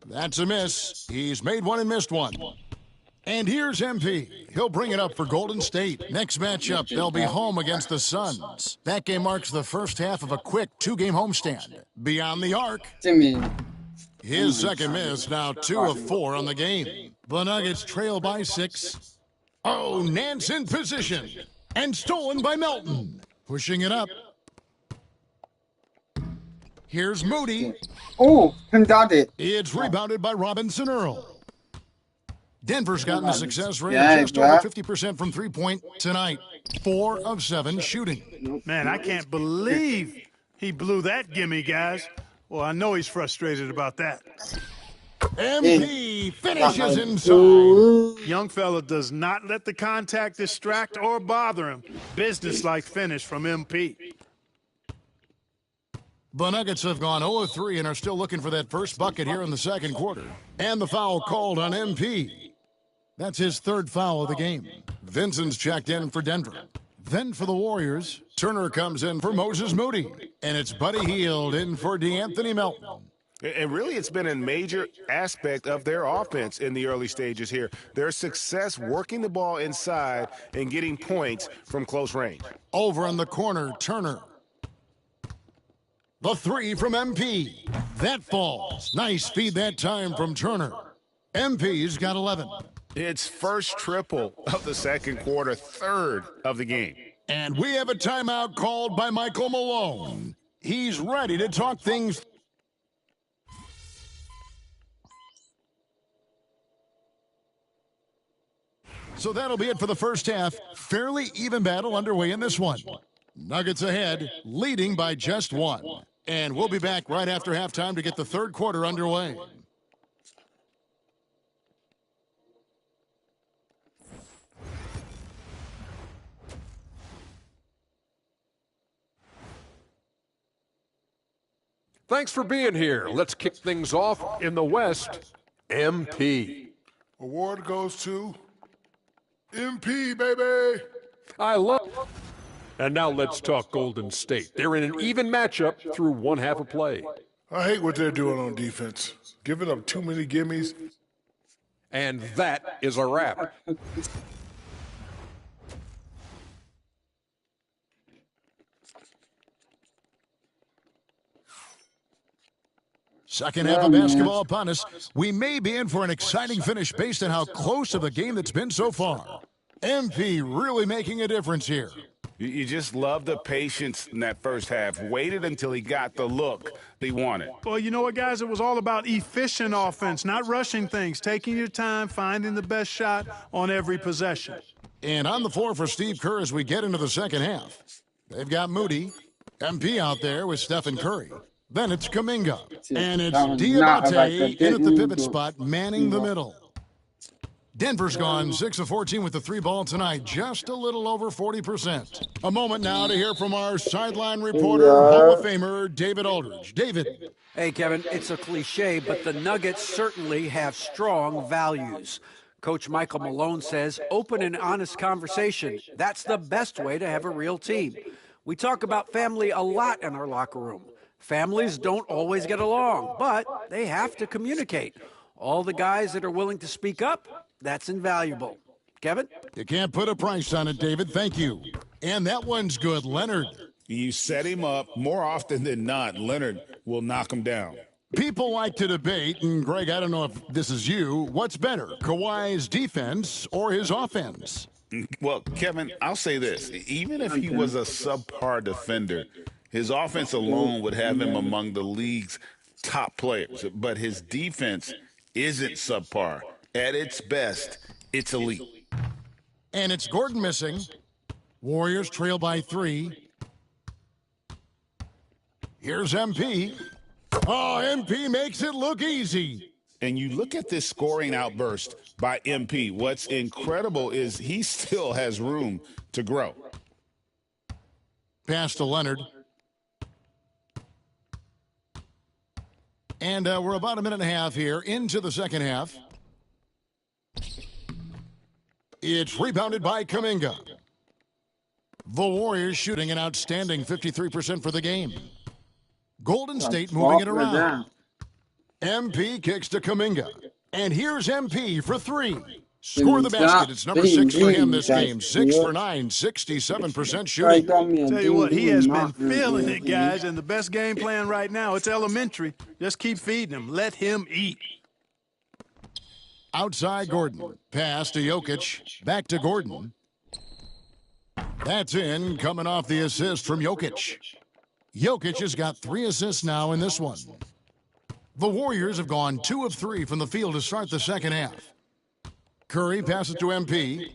That's a miss. He's made one and missed one. And here's MP. He'll bring it up for Golden State. Next matchup, they'll be home against the Suns. That game marks the first half of a quick 2-game homestand. Beyond the arc. His second miss, now 2 of 4 on the game. The Nuggets trail by 6. Oh, Nance in position. And stolen by Melton. Pushing it up. Here's Moody. Oh, him got it. It's rebounded by Robinson Earl. Denver's gotten a success rate of just over 50% from three-point tonight. 4 of 7 shooting. Man, I can't believe he blew that gimme, guys. Well, I know he's frustrated about that. MP finishes inside. Young fella does not let the contact distract or bother him. Business-like finish from MP. The Nuggets have gone 0-3 and are still looking for that first bucket here in the second quarter. And the foul called on MP. That's his 3rd foul of the game. Vincent's checked in for Denver. Then for the Warriors, Turner comes in for Moses Moody. And it's Buddy Hield in for DeAnthony Melton. And really, it's been a major aspect of their offense in the early stages here. Their success working the ball inside and getting points from close range. Over in the corner, Turner. The 3 from MP. That falls. Nice feed that time from Turner. MP's got 11. It's first triple of the second quarter, 3rd of the game. And we have a timeout called by Michael Malone. He's ready to talk things. So that'll be it for the first half. Fairly even battle underway in this one. Nuggets ahead, leading by just 1. And we'll be back right after halftime to get the third quarter underway. Thanks for being here. Let's kick things off in the West. MP. Award goes to MP, baby. I love. And now let's talk Golden State. They're in an even matchup through one half of play. I hate what they're doing on defense. Giving up too many gimmies. And that is a wrap. Second half of basketball upon us. We may be in for an exciting finish based on how close of a game that's been so far. MP really making a difference here. You just love the patience in that first half. Waited until he got the look he wanted. Well, you know what, guys? It was all about efficient offense, not rushing things, taking your time, finding the best shot on every possession. And on the floor for Steve Kerr as we get into the second half. They've got Moody, MP out there with Stephen Curry. Then it's Kuminga. And it's Diabate in at the pivot spot, manning the middle. Denver's gone 6 of 14 with the 3-ball tonight, just a little over 40%. A moment now to hear from our sideline reporter, Hall of Famer David Aldridge. David. Hey, Kevin, it's a cliche, but the Nuggets certainly have strong values. Coach Michael Malone says open and honest conversation. That's the best way to have a real team. We talk about family a lot in our locker room. Families don't always get along, but they have to communicate. All the guys that are willing to speak up, that's invaluable. Kevin? You can't put a price on it, David. Thank you. And that one's good. Leonard. You set him up more often than not. Leonard will knock him down. People like to debate, and Greg, I don't know if this is you, what's better, Kawhi's defense or his offense? Well, Kevin, I'll say this. Even if he was a subpar defender, his offense alone would have him among the league's top players. But his defense isn't subpar. At its best, it's elite. And it's Gordon missing. Warriors trail by 3. Here's MP. Oh, MP makes it look easy. And you look at this scoring outburst by MP. What's incredible is he still has room to grow. Pass to Leonard. And we're about a minute and a half here into the second half. It's rebounded by Kuminga. The Warriors shooting an outstanding 53% for the game. Golden State moving it around. MP kicks to Kuminga. And here's MP for 3. Score the basket. It's number 6 for him this game. 6 for 9, 67% shooting. Tell you what, he has been feeling it, guys. And the best game plan right now, it's elementary. Just keep feeding him. Let him eat. Outside Gordon. Pass to Jokic. Back to Gordon. That's in, coming off the assist from Jokic. Jokic has got 3 assists now in this one. The Warriors have gone 2 of 3 from the field to start the second half. Curry passes to MP.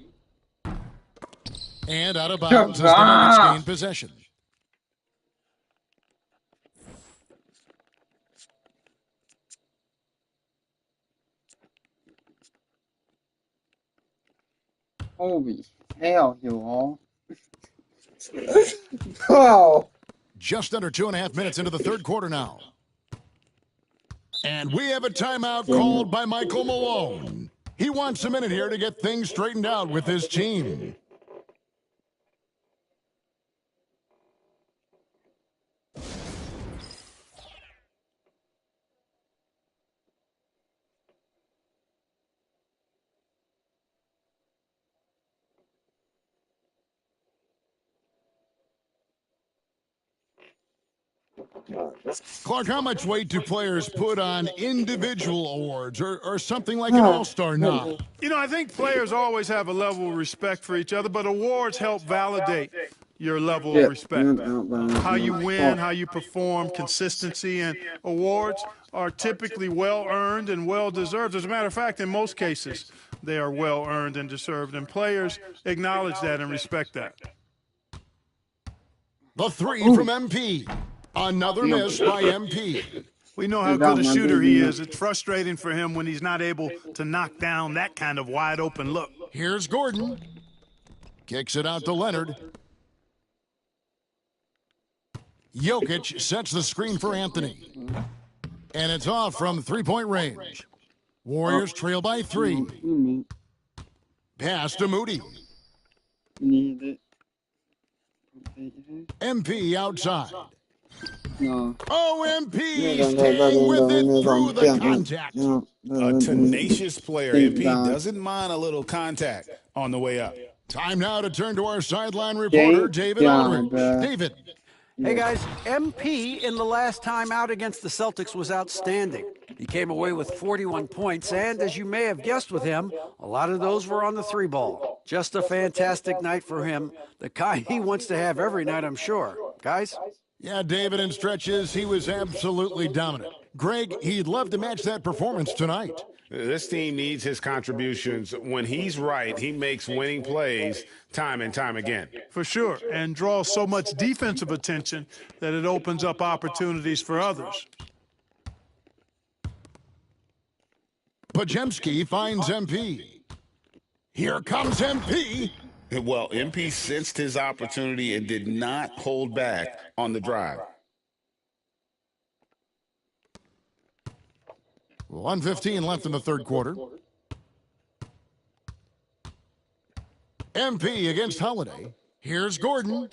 And out of bounds as the Nuggets gain possession. Holy hell, you all. Oh. Just under 2.5 minutes into the third quarter now. And we have a timeout called by Michael Malone. He wants a minute here to get things straightened out with his team. Clark, how much weight do players put on individual awards or something like an all-star nod? You know, I think players always have a level of respect for each other, but awards help validate your level of respect. How you win, how you perform, consistency, and awards are typically well-earned and well-deserved. As a matter of fact, in most cases, they are well-earned and deserved, and players acknowledge that and respect that. The 3 from MP. Another miss by MP. We know how good a shooter he is. It's frustrating for him when he's not able to knock down that kind of wide-open look. Here's Gordon. Kicks it out to Leonard. Jokic sets the screen for Anthony. And it's off from three-point range. Warriors trail by 3. Pass to Moody. MP outside. OMP staying with it through the contact. A tenacious player. MP doesn't mind a little contact on the way up. Time now to turn to our sideline reporter, David Aldridge. David. Hey, guys, MP in the last time out against the Celtics was outstanding. He came away with 41 points, and as you may have guessed with him, a lot of those were on the 3-ball. Just a fantastic night for him, the kind he wants to have every night, I'm sure. Guys? Yeah, David, in stretches, he was absolutely dominant. Greg, he'd love to match that performance tonight. This team needs his contributions. When he's right, he makes winning plays time and time again. For sure, and draws so much defensive attention that it opens up opportunities for others. Podziemski finds MP. Here comes MP. Well, MP sensed his opportunity and did not hold back on the drive. 1:15 left in the third quarter. MP against Holiday. Here's Gordon.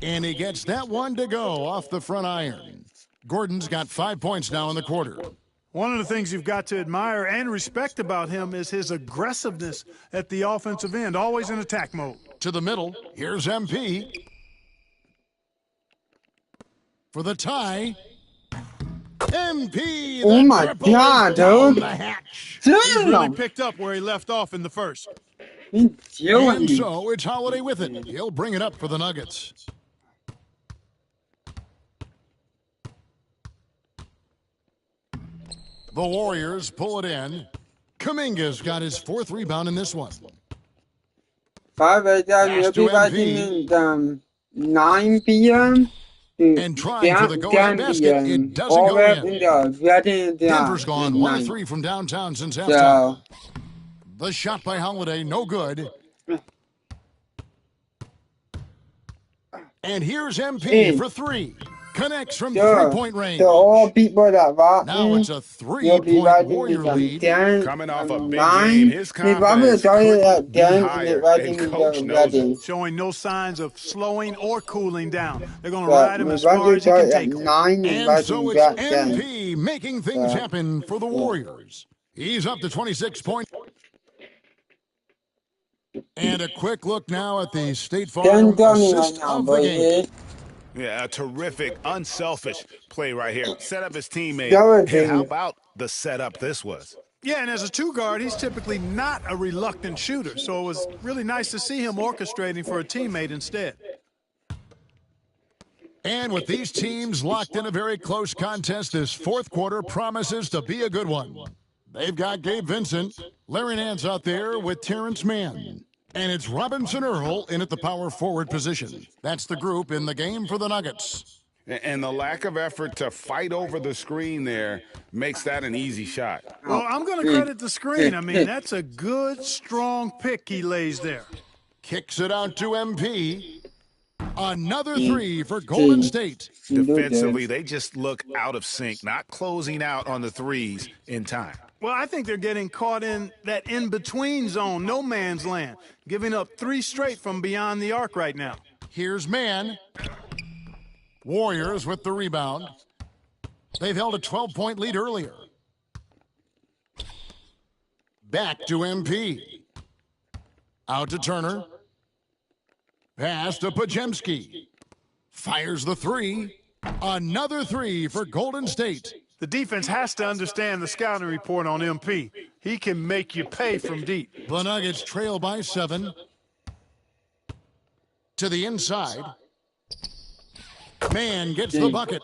And he gets that one to go off the front iron. Gordon's got 5 points now in the quarter. One of the things you've got to admire and respect about him is his aggressiveness at the offensive end, always in attack mode. To the middle, here's MP. For the tie. MP. Oh my God, dude. He's really picked up where he left off in the first. And so it's Holiday with it. He'll bring it up for the Nuggets. The Warriors pull it in. Kuminga's got his 4th rebound in this one. 5 a.m. You'll be watching 9 p.m. And trying for the go-ahead basket, it doesn't go in. Denver's gone 1-3 from downtown since halftime. The shot by Holiday, no good. And here's MP for 3. Connects from 3-point range. Now it's a 3-point Warrior lead. Coming off a big game, his confidence couldn't be higher, and Coach knows it. Showing no signs of slowing or cooling down. They're going to ride him as far as you can take him. And so it's MP making things happen for the Warriors. He's up to 26 points. And a quick look now at the State Farm assist of the game. Yeah, a terrific, unselfish play right here. Set up his teammate. And how about the setup this was? Yeah, and as a 2-guard, he's typically not a reluctant shooter. So it was really nice to see him orchestrating for a teammate instead. And with these teams locked in a very close contest, this 4th quarter promises to be a good one. They've got Gabe Vincent, Larry Nance out there with Terrence Mann. And it's Robinson Earl in at the power forward position. That's the group in the game for the Nuggets. And the lack of effort to fight over the screen there makes that an easy shot. Well, I'm going to credit the screen. I mean, that's a good, strong pick he lays there. Kicks it out to MP. Another 3 for Golden State. Defensively, they just look out of sync, not closing out on the threes in time. Well, I think they're getting caught in that in-between zone, no man's land, giving up 3 straight from beyond the arc right now. Here's Mann. Warriors with the rebound. They've held a 12-point lead earlier. Back to MP. Out to Turner. Pass to Pajemski. Fires the 3. Another 3 for Golden State. The defense has to understand the scouting report on MP. He can make you pay from deep. The Nuggets trail by 7. To the inside. Mann gets the bucket.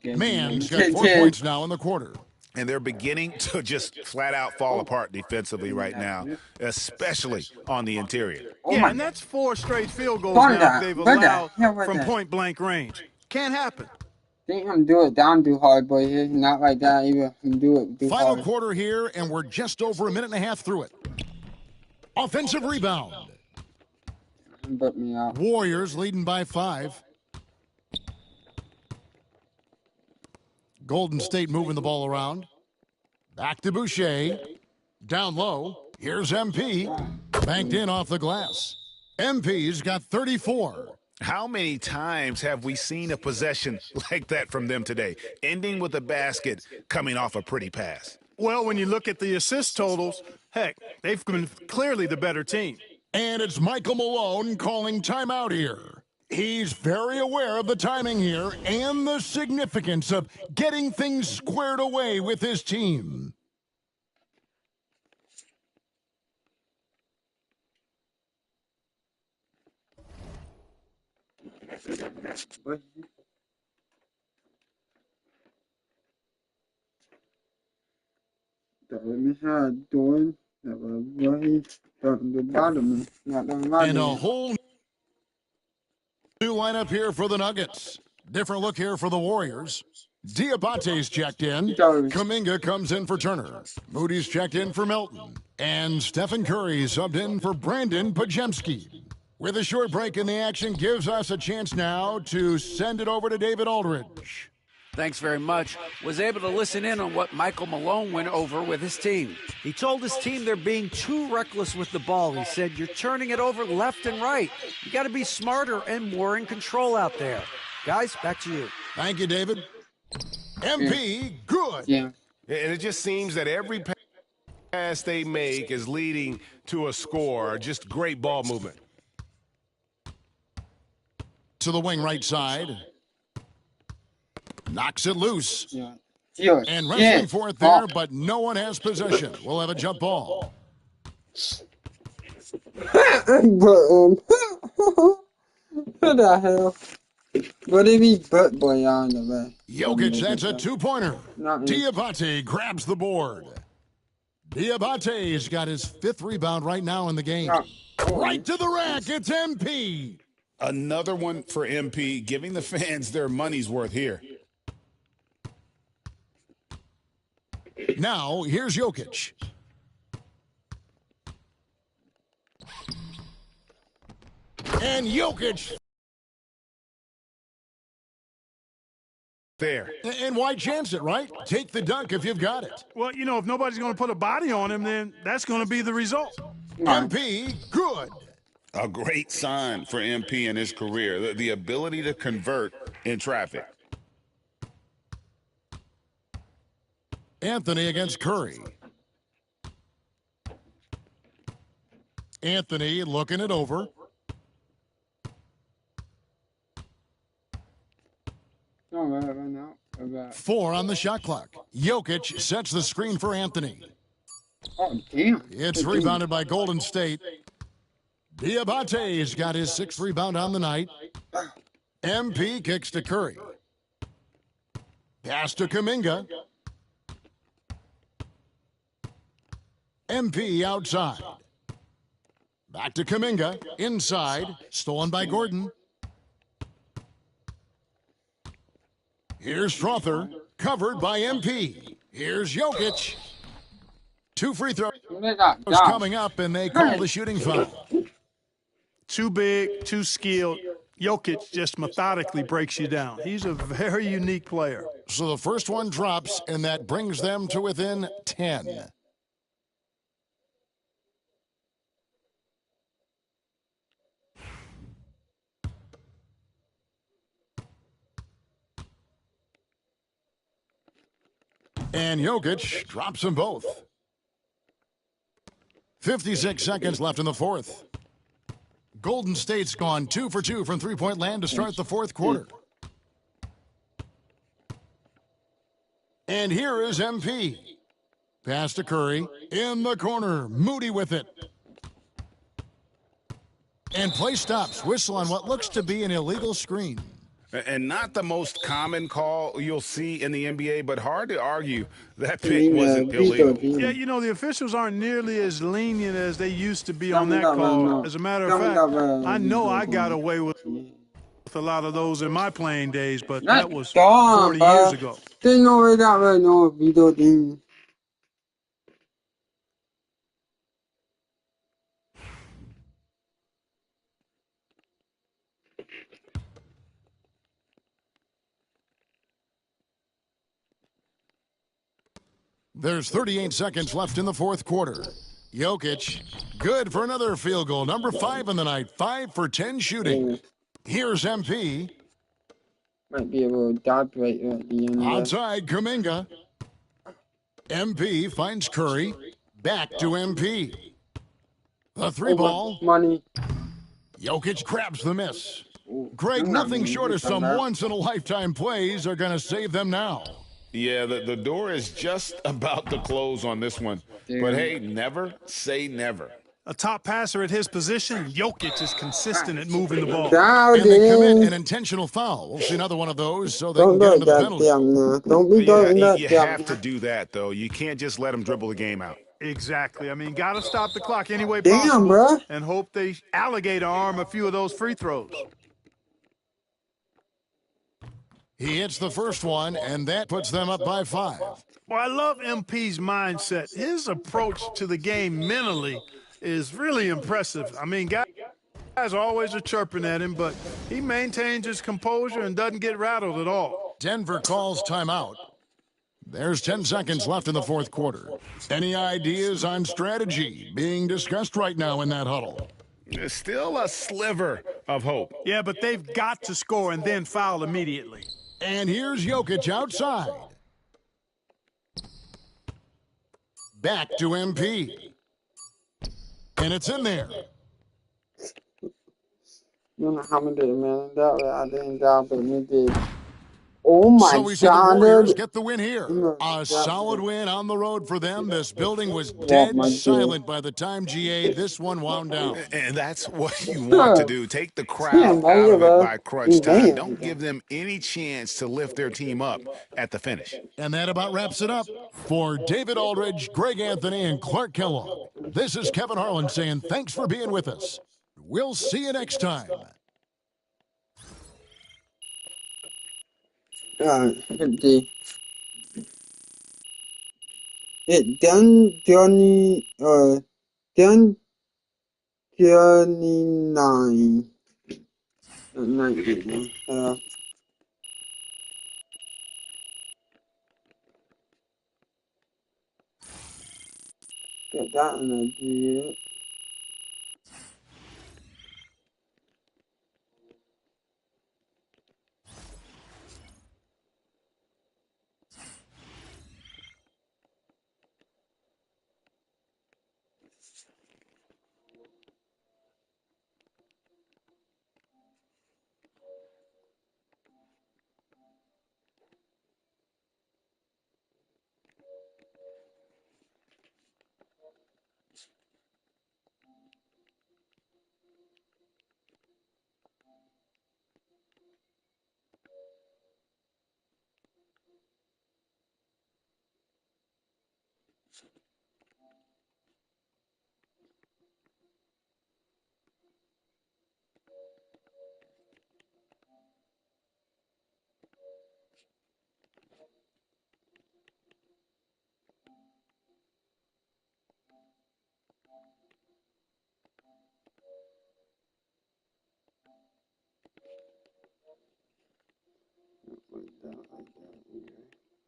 Mann's got 4 points now in the quarter. And they're beginning to just flat out fall apart defensively right now, especially on the interior. Yeah, and that's 4 straight field goals now they've allowed from point-blank range. Can't happen. Think him do it down too hard, boy. Not like that. Even do it too Final hard. quarter here, and we're just over a minute and a half through it. Offensive rebound. Put me out. Warriors leading by 5. Golden State moving the ball around. Back to Boucher. Down low. Here's MP. Banked in off the glass. MP's got 34. How many times have we seen a possession like that from them today, ending with a basket coming off a pretty pass? Well, when you look at the assist totals, heck, they've been clearly the better team. And it's Michael Malone calling timeout here. He's very aware of the timing here and the significance of getting things squared away with his team. And a whole new lineup here for the Nuggets. Different look here for the Warriors. Diabate's checked in. Kuminga comes in for Turner. Moody's checked in for Melton. And Stephen Curry subbed in for Brandon Pajemski. With a short break in the action gives us a chance now to send it over to David Aldridge. Thanks very much. Was able to listen in on what Michael Malone went over with his team. He told his team they're being too reckless with the ball. He said, you're turning it over left and right. You got to be smarter and more in control out there. Guys, back to you. Thank you, David. MP, good. Yeah. And it just seems that every pass they make is leading to a score. Just great ball movement. To the wing right side. Knocks it loose. Yeah. And wrestling for it there, but no one has possession. We'll have a jump ball. What the hell? What if he butt boy on the way? Jokic, that's a two-pointer. Diabate grabs the board. Diabate's got his 5th rebound right now in the game. Right to the rack, it's MP. Another one for MP, giving the fans their money's worth here. Now, here's Jokic. And Jokic. There. And why chance it, right? Take the dunk if you've got it. Well, you know, if nobody's going to put a body on him, then that's going to be the result. MP, good. A great sign for MP in his career, the ability to convert in traffic. Anthony against Curry. Anthony looking it over. Four on the shot clock. Jokic sets the screen for Anthony. Oh, damn. It's rebounded by Golden State. Diabate's got his 6th rebound on the night. MP kicks to Curry. Pass to Kuminga. MP outside. Back to Kuminga. Inside. Stolen by Gordon. Here's Strother. Covered by MP. Here's Jokic. 2 free throws coming up, and they call the shooting foul. Too big, too skilled. Jokic just methodically breaks you down. He's a very unique player. So the first one drops, and that brings them to within 10. And Jokic drops them both. 56 seconds left in the 4th. Golden State's gone 2 for 2 from three-point land to start the 4th quarter. And here is MP. Pass to Curry. In the corner. Moody with it. And play stops. Whistle on what looks to be an illegal screen. And not the most common call you'll see in the NBA, but hard to argue that pick wasn't illegal. Yeah, you know, the officials aren't nearly as lenient as they used to be on that call. As a matter of fact, I know I got away with a lot of those in my playing days, but that was 40 years ago. There's 38 seconds left in the 4th quarter. Jokic, good for another field goal. Number 5 in the night. 5 for 10 shooting. Here's MP. Might be able to dodge right at the end. Outside, Kuminga. MP finds Curry. Back to MP. The 3-ball. Money. Jokic grabs the miss. Greg, nothing short of some once-in-a-lifetime plays are going to save them now. Yeah, the door is just about to close on this one. But, hey, never say never. A top passer at his position, Jokic is consistent at moving the ball. And they commit an intentional foul. We'll see another one of those so they can get into the penalty. Don't be doing that. You have to do that, though. You can't just let them dribble the game out. Exactly. I mean, got to stop the clock any way possible and hope they alligator arm a few of those free throws. He hits the first one, and that puts them up by 5. Well, I love MP's mindset. His approach to the game mentally is really impressive. I mean, guys always are chirping at him, but he maintains his composure and doesn't get rattled at all. Denver calls timeout. There's 10 seconds left in the 4th quarter. Any ideas on strategy being discussed right now in that huddle? There's still a sliver of hope. Yeah, but they've got to score and then foul immediately. And here's Jokic outside. Back to MP. And it's in there. You know how many did, man? That way I didn't drop it. Me did. Oh my So we see the God, Warriors dude. get the win here. A solid win on the road for them. This building was Walk dead my dude. silent by the time, GA, this one wound down. And that's what you want to do. Take the Damn, crowd buddy, out of it bro. by crunch You time. made Don't it. give them any chance to lift their team up at the finish. And that about wraps it up. For David Aldridge, Greg Anthony, and Clark Kellogg, this is Kevin Harlan saying thanks for being with us. We'll see you next time. Johnny, John Johnny 9. 19. Get that in a dude.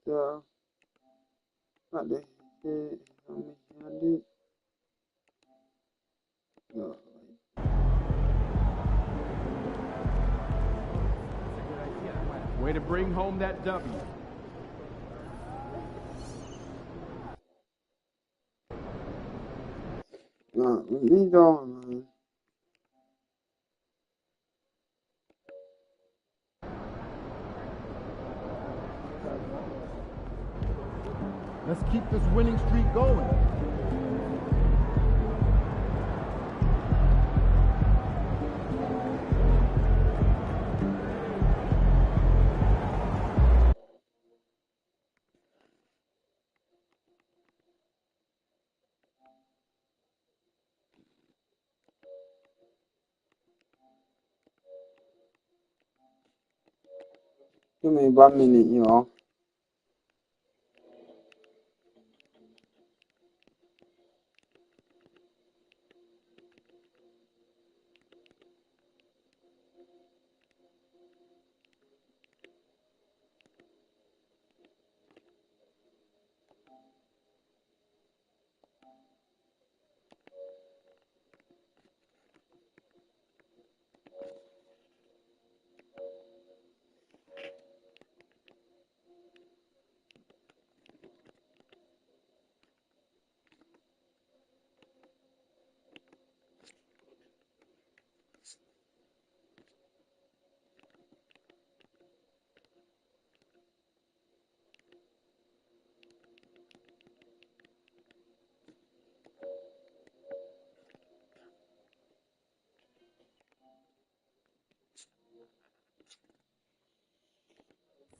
So, what the shit? How much I did? No. Way to bring home that W. No, we don't, man. Let's keep this winning streak going. Give me 1 minute, y'all.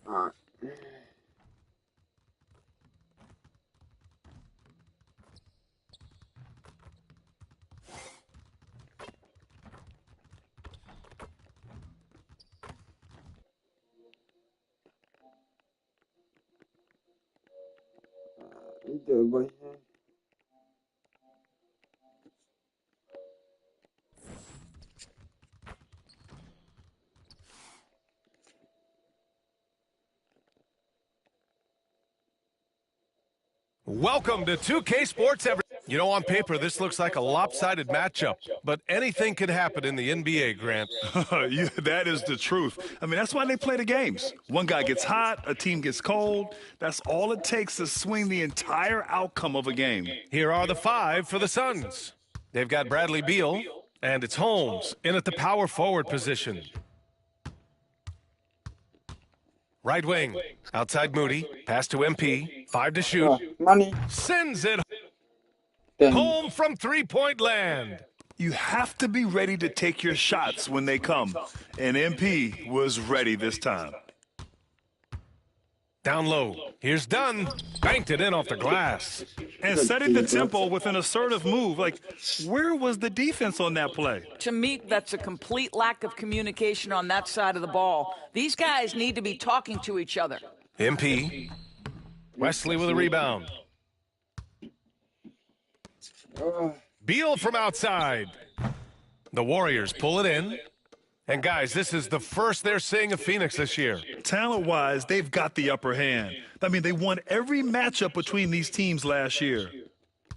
Alright. You do it, boy. Welcome to 2K Sports Every. You know, on paper, this looks like a lopsided matchup, but anything can happen in the NBA, Grant. Yeah, that is the truth. I mean, that's why they play the games. One guy gets hot, a team gets cold. That's all it takes to swing the entire outcome of a game. Here are the five for the Suns. They've got Bradley Beal, and it's Holmes in at the power forward position. Right wing. Outside Moody. Pass to MP. 5 to shoot. Money. Sends it home from three-point land. You have to be ready to take your shots when they come. And MP was ready this time. Down low. Here's Dunn. Banked it in off the glass. And setting the tempo with an assertive move. Like, where was the defense on that play? To me, that's a complete lack of communication on that side of the ball. These guys need to be talking to each other. MP. Wesley with a rebound. Beal from outside. The Warriors pull it in. And, guys, this is the first they're seeing of Phoenix this year. Talent-wise, they've got the upper hand. I mean, they won every matchup between these teams last year.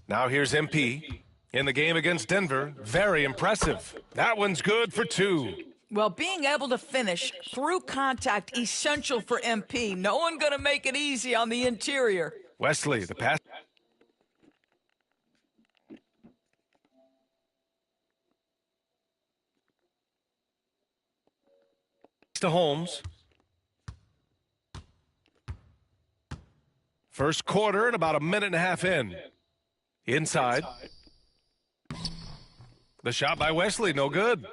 Now here's MP. In the game against Denver, very impressive. That one's good for 2. Well, being able to finish through contact, essential for MP. No one going to make it easy on the interior. Wesley, the pass. To Holmes. First quarter and about a minute and a half in. Inside. The shot by Wesley, no good.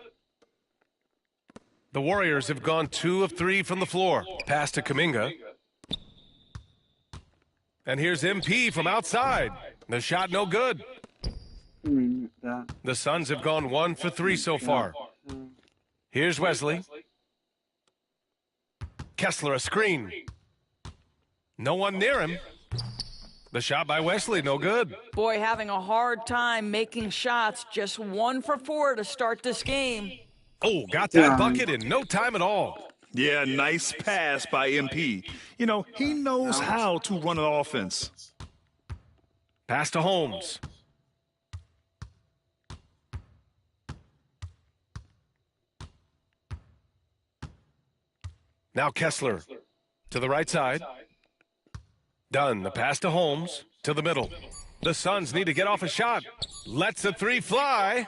The Warriors have gone 2 of 3 from the floor. Pass to Kuminga. And here's MP from outside. The shot no good. The Suns have gone 1 for 3 so far. Here's Wesley. Kessler, a screen. No one near him. The shot by Wesley, no good. Boy, having a hard time making shots. Just 1 for 4 to start this game. Oh, got that bucket in no time at all. Yeah, nice pass by MP. You know, he knows how to run an offense. Pass to Holmes. Now Kessler to the right side. Dunn, the pass to Holmes to the middle. The Suns need to get off a shot. Lets the 3 fly.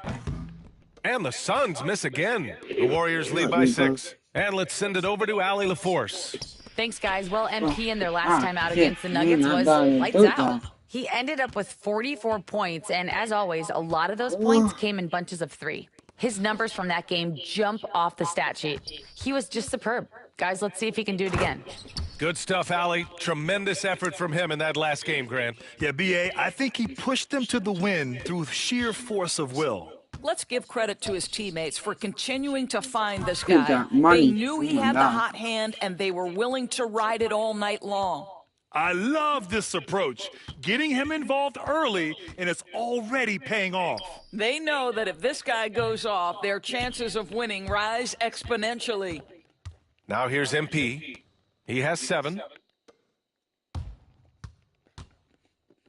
And the Suns miss again. The Warriors lead by 6. And let's send it over to Allie LaForce. Thanks, guys. Well, MP in their last time out against the Nuggets was lights out. He ended up with 44 points, and as always, a lot of those points came in bunches of 3. His numbers from that game jump off the stat sheet. He was just superb. Guys, let's see if he can do it again. Good stuff, Allie. Tremendous effort from him in that last game, Grant. Yeah, B.A., I think he pushed them to the win through sheer force of will. Let's give credit to his teammates for continuing to find this guy. They knew he had the hot hand, and they were willing to ride it all night long. I love this approach. Getting him involved early, and it's already paying off. They know that if this guy goes off, their chances of winning rise exponentially. Now here's MP. He has 7.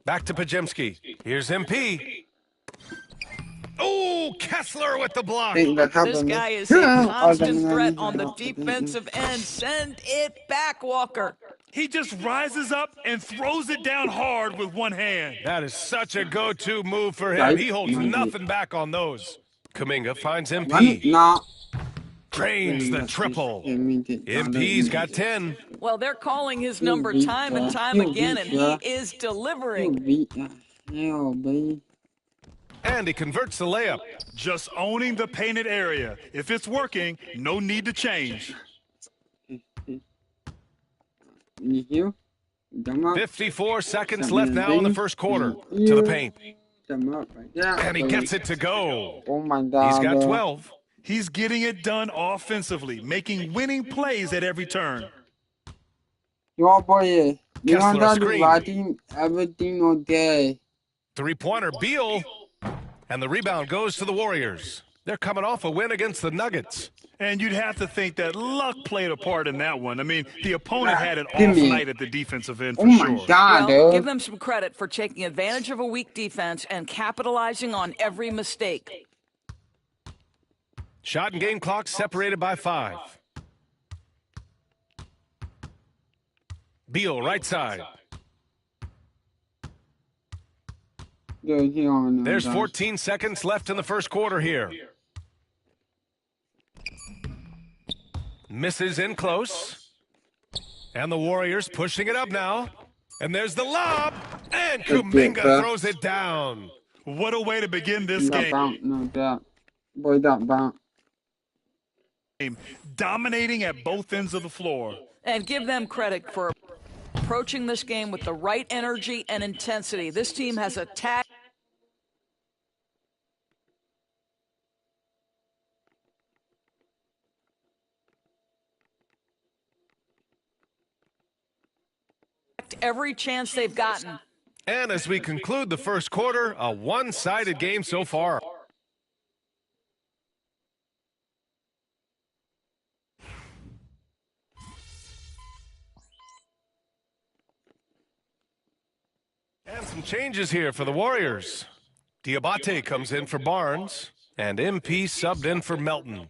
Back to Pajemski. Here's MP. Oh, Kessler with the block. This guy is a constant threat on the defensive end. Send it back, Walker. He just rises up and throws it down hard with one hand. That is such a go-to move for him. He holds nothing back on those. Kuminga finds MP. Drains the triple. MP's got 10. Well, they're calling his number time and time again, and he is delivering. And he converts the layup. Just owning the painted area. If it's working, no need to change. 54 seconds left now in the first quarter. To the paint. And he gets it to go. Oh, my God. He's got 12. He's getting it done offensively, making winning plays at every turn. Your boy, you Kessler want screen. writing everything okay. Three-pointer, Beal. And the rebound goes to the Warriors. They're coming off a win against the Nuggets. And you'd have to think that luck played a part in that one. I mean, the opponent had an off night at the defensive end for sure. Oh, my God, well, dude. give them some credit for taking advantage of a weak defense and capitalizing on every mistake. Shot and game clock separated by 5. Beal, right side. There's 14 seconds left in the first quarter here. Misses in close. And the Warriors pushing it up now. And there's the lob. And Kuminga throws it down. What a way to begin this game. No doubt. Boy, don't bounce. Dominating at both ends of the floor. And give them credit for approaching this game with the right energy and intensity. This team has attacked every chance they've gotten. And as we conclude the first quarter, a one-sided game so far. And some changes here for the Warriors. Diabate comes in for Barnes, and MP subbed in for Melton.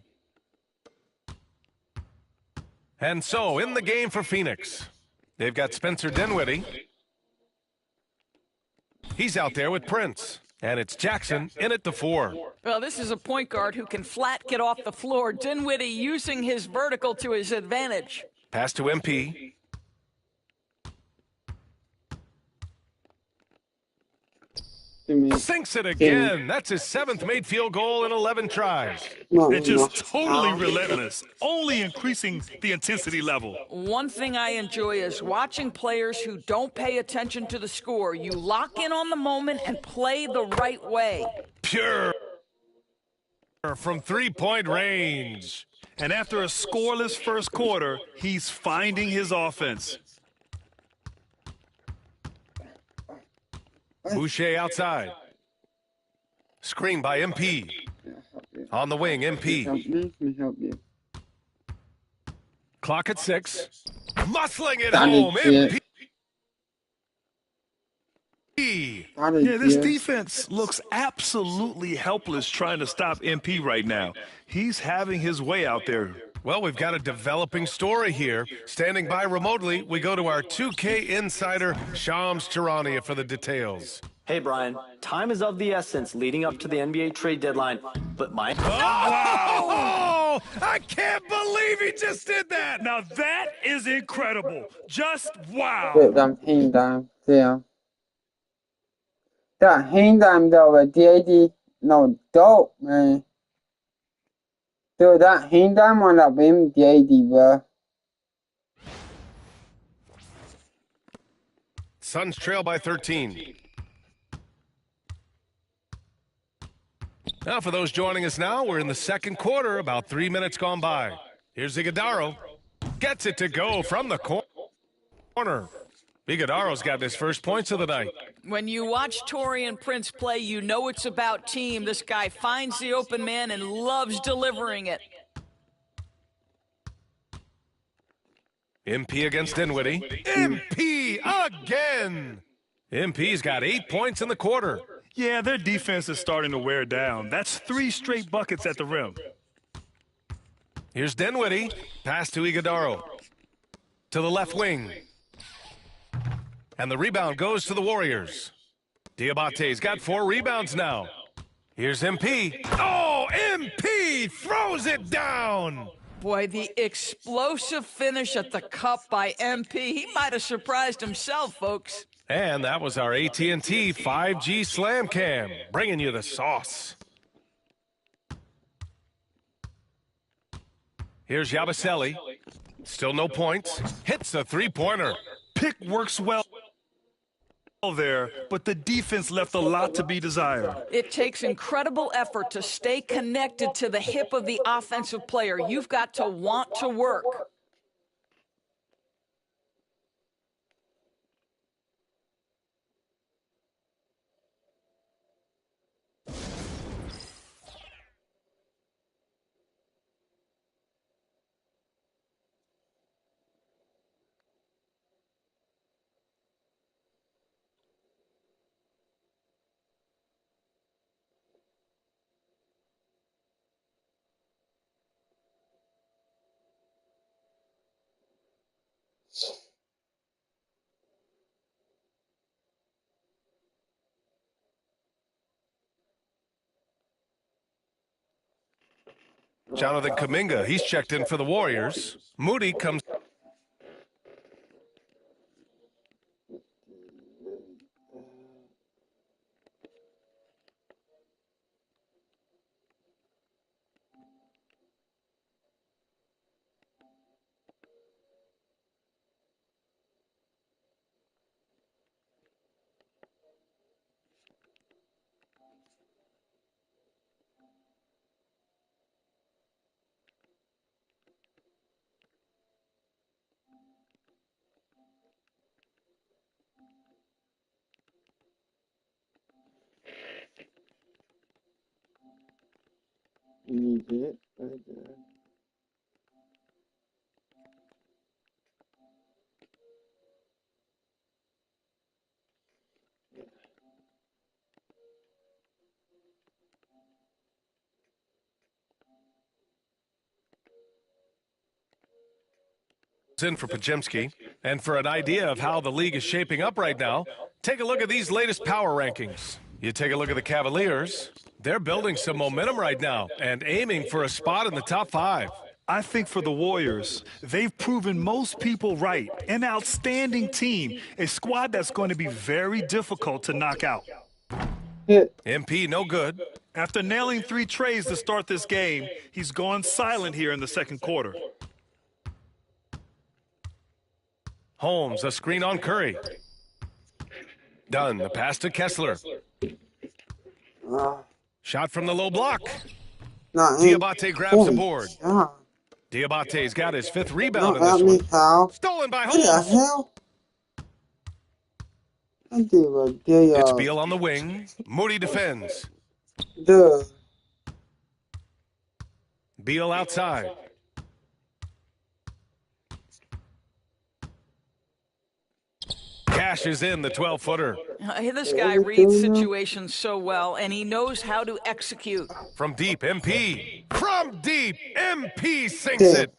And so, in the game for Phoenix, they've got Spencer Dinwiddie. He's out there with Prince. And it's Jackson in at the 4. Well, this is a point guard who can flat get off the floor. Dinwiddie using his vertical to his advantage. Pass to MP. Sinks it again. That's his 7th made field goal in 11 tries. And just totally relentless, only increasing the intensity level. One thing I enjoy is watching players who don't pay attention to the score. You lock in on the moment and play the right way. Pure from three-point range. And after a scoreless first quarter, he's finding his offense. Boucher outside. Screen by MP. On the wing, MP. Help you. Clock at 6. Muscling it home, MP. Yeah, this defense looks absolutely helpless trying to stop MP right now. He's having his way out there. Well, we've got a developing story here. Standing by remotely, we go to our 2K insider, Shams Charania, for the details. Hey, Brian. Time is of the essence leading up to the NBA trade deadline, but my... Oh! I can't believe he just did that! Now that is incredible. Just wow. That hand time though with DAD, no dope, man. Dude, that hand time on that beam DAD, bro. Suns trail by 13. Now, for those joining us now, we're in the second quarter, about 3 minutes gone by. Here's Iguodaro. Gets it to go from the corner. Iguodaro's got his first points of the night. When you watch Taurean Prince play, you know it's about team. This guy finds the open man and loves delivering it. MP against Dinwiddie. MP again! MP's got 8 points in the quarter. Yeah, their defense is starting to wear down. That's 3 straight buckets at the rim. Here's Dinwiddie. Pass to Iguodaro. To the left wing. And the rebound goes to the Warriors. Diabate's got 4 rebounds now. Here's MP. Oh, MP throws it down! Boy, the explosive finish at the cup by MP. He might have surprised himself, folks. And that was our AT&T 5G Slam Cam, bringing you the sauce. Here's Yabusele. Still no points. Hits a three-pointer. Pick works well there, but the defense left a lot to be desired. It takes incredible effort to stay connected to the hip of the offensive player. You've got to want to work. Jonathan Kuminga, he's checked in for the Warriors. Moody comes You did. Right there. In for Pajemski. And for an idea of how the league is shaping up right now, take a look at these latest power rankings. You take a look at the Cavaliers. They're building some momentum right now and aiming for a spot in the top 5. I think for the Warriors, they've proven most people right. An outstanding team, a squad that's going to be very difficult to knock out. MP no good. After nailing 3 trays to start this game, he's gone silent here in the second quarter. Holmes, a screen on Curry. Dunn, the pass to Kessler. Shot from the low block. Diabate grabs the board. Diabate's got his 5th rebound in this one. Stolen by Holmes. What the hell? I do a day. It's Beal on the wing. Moody defends. Duh. Beal outside. Cashes in the 12-footer. This guy reads situations so well, and he knows how to execute. From deep, MP. From deep, MP sinks it.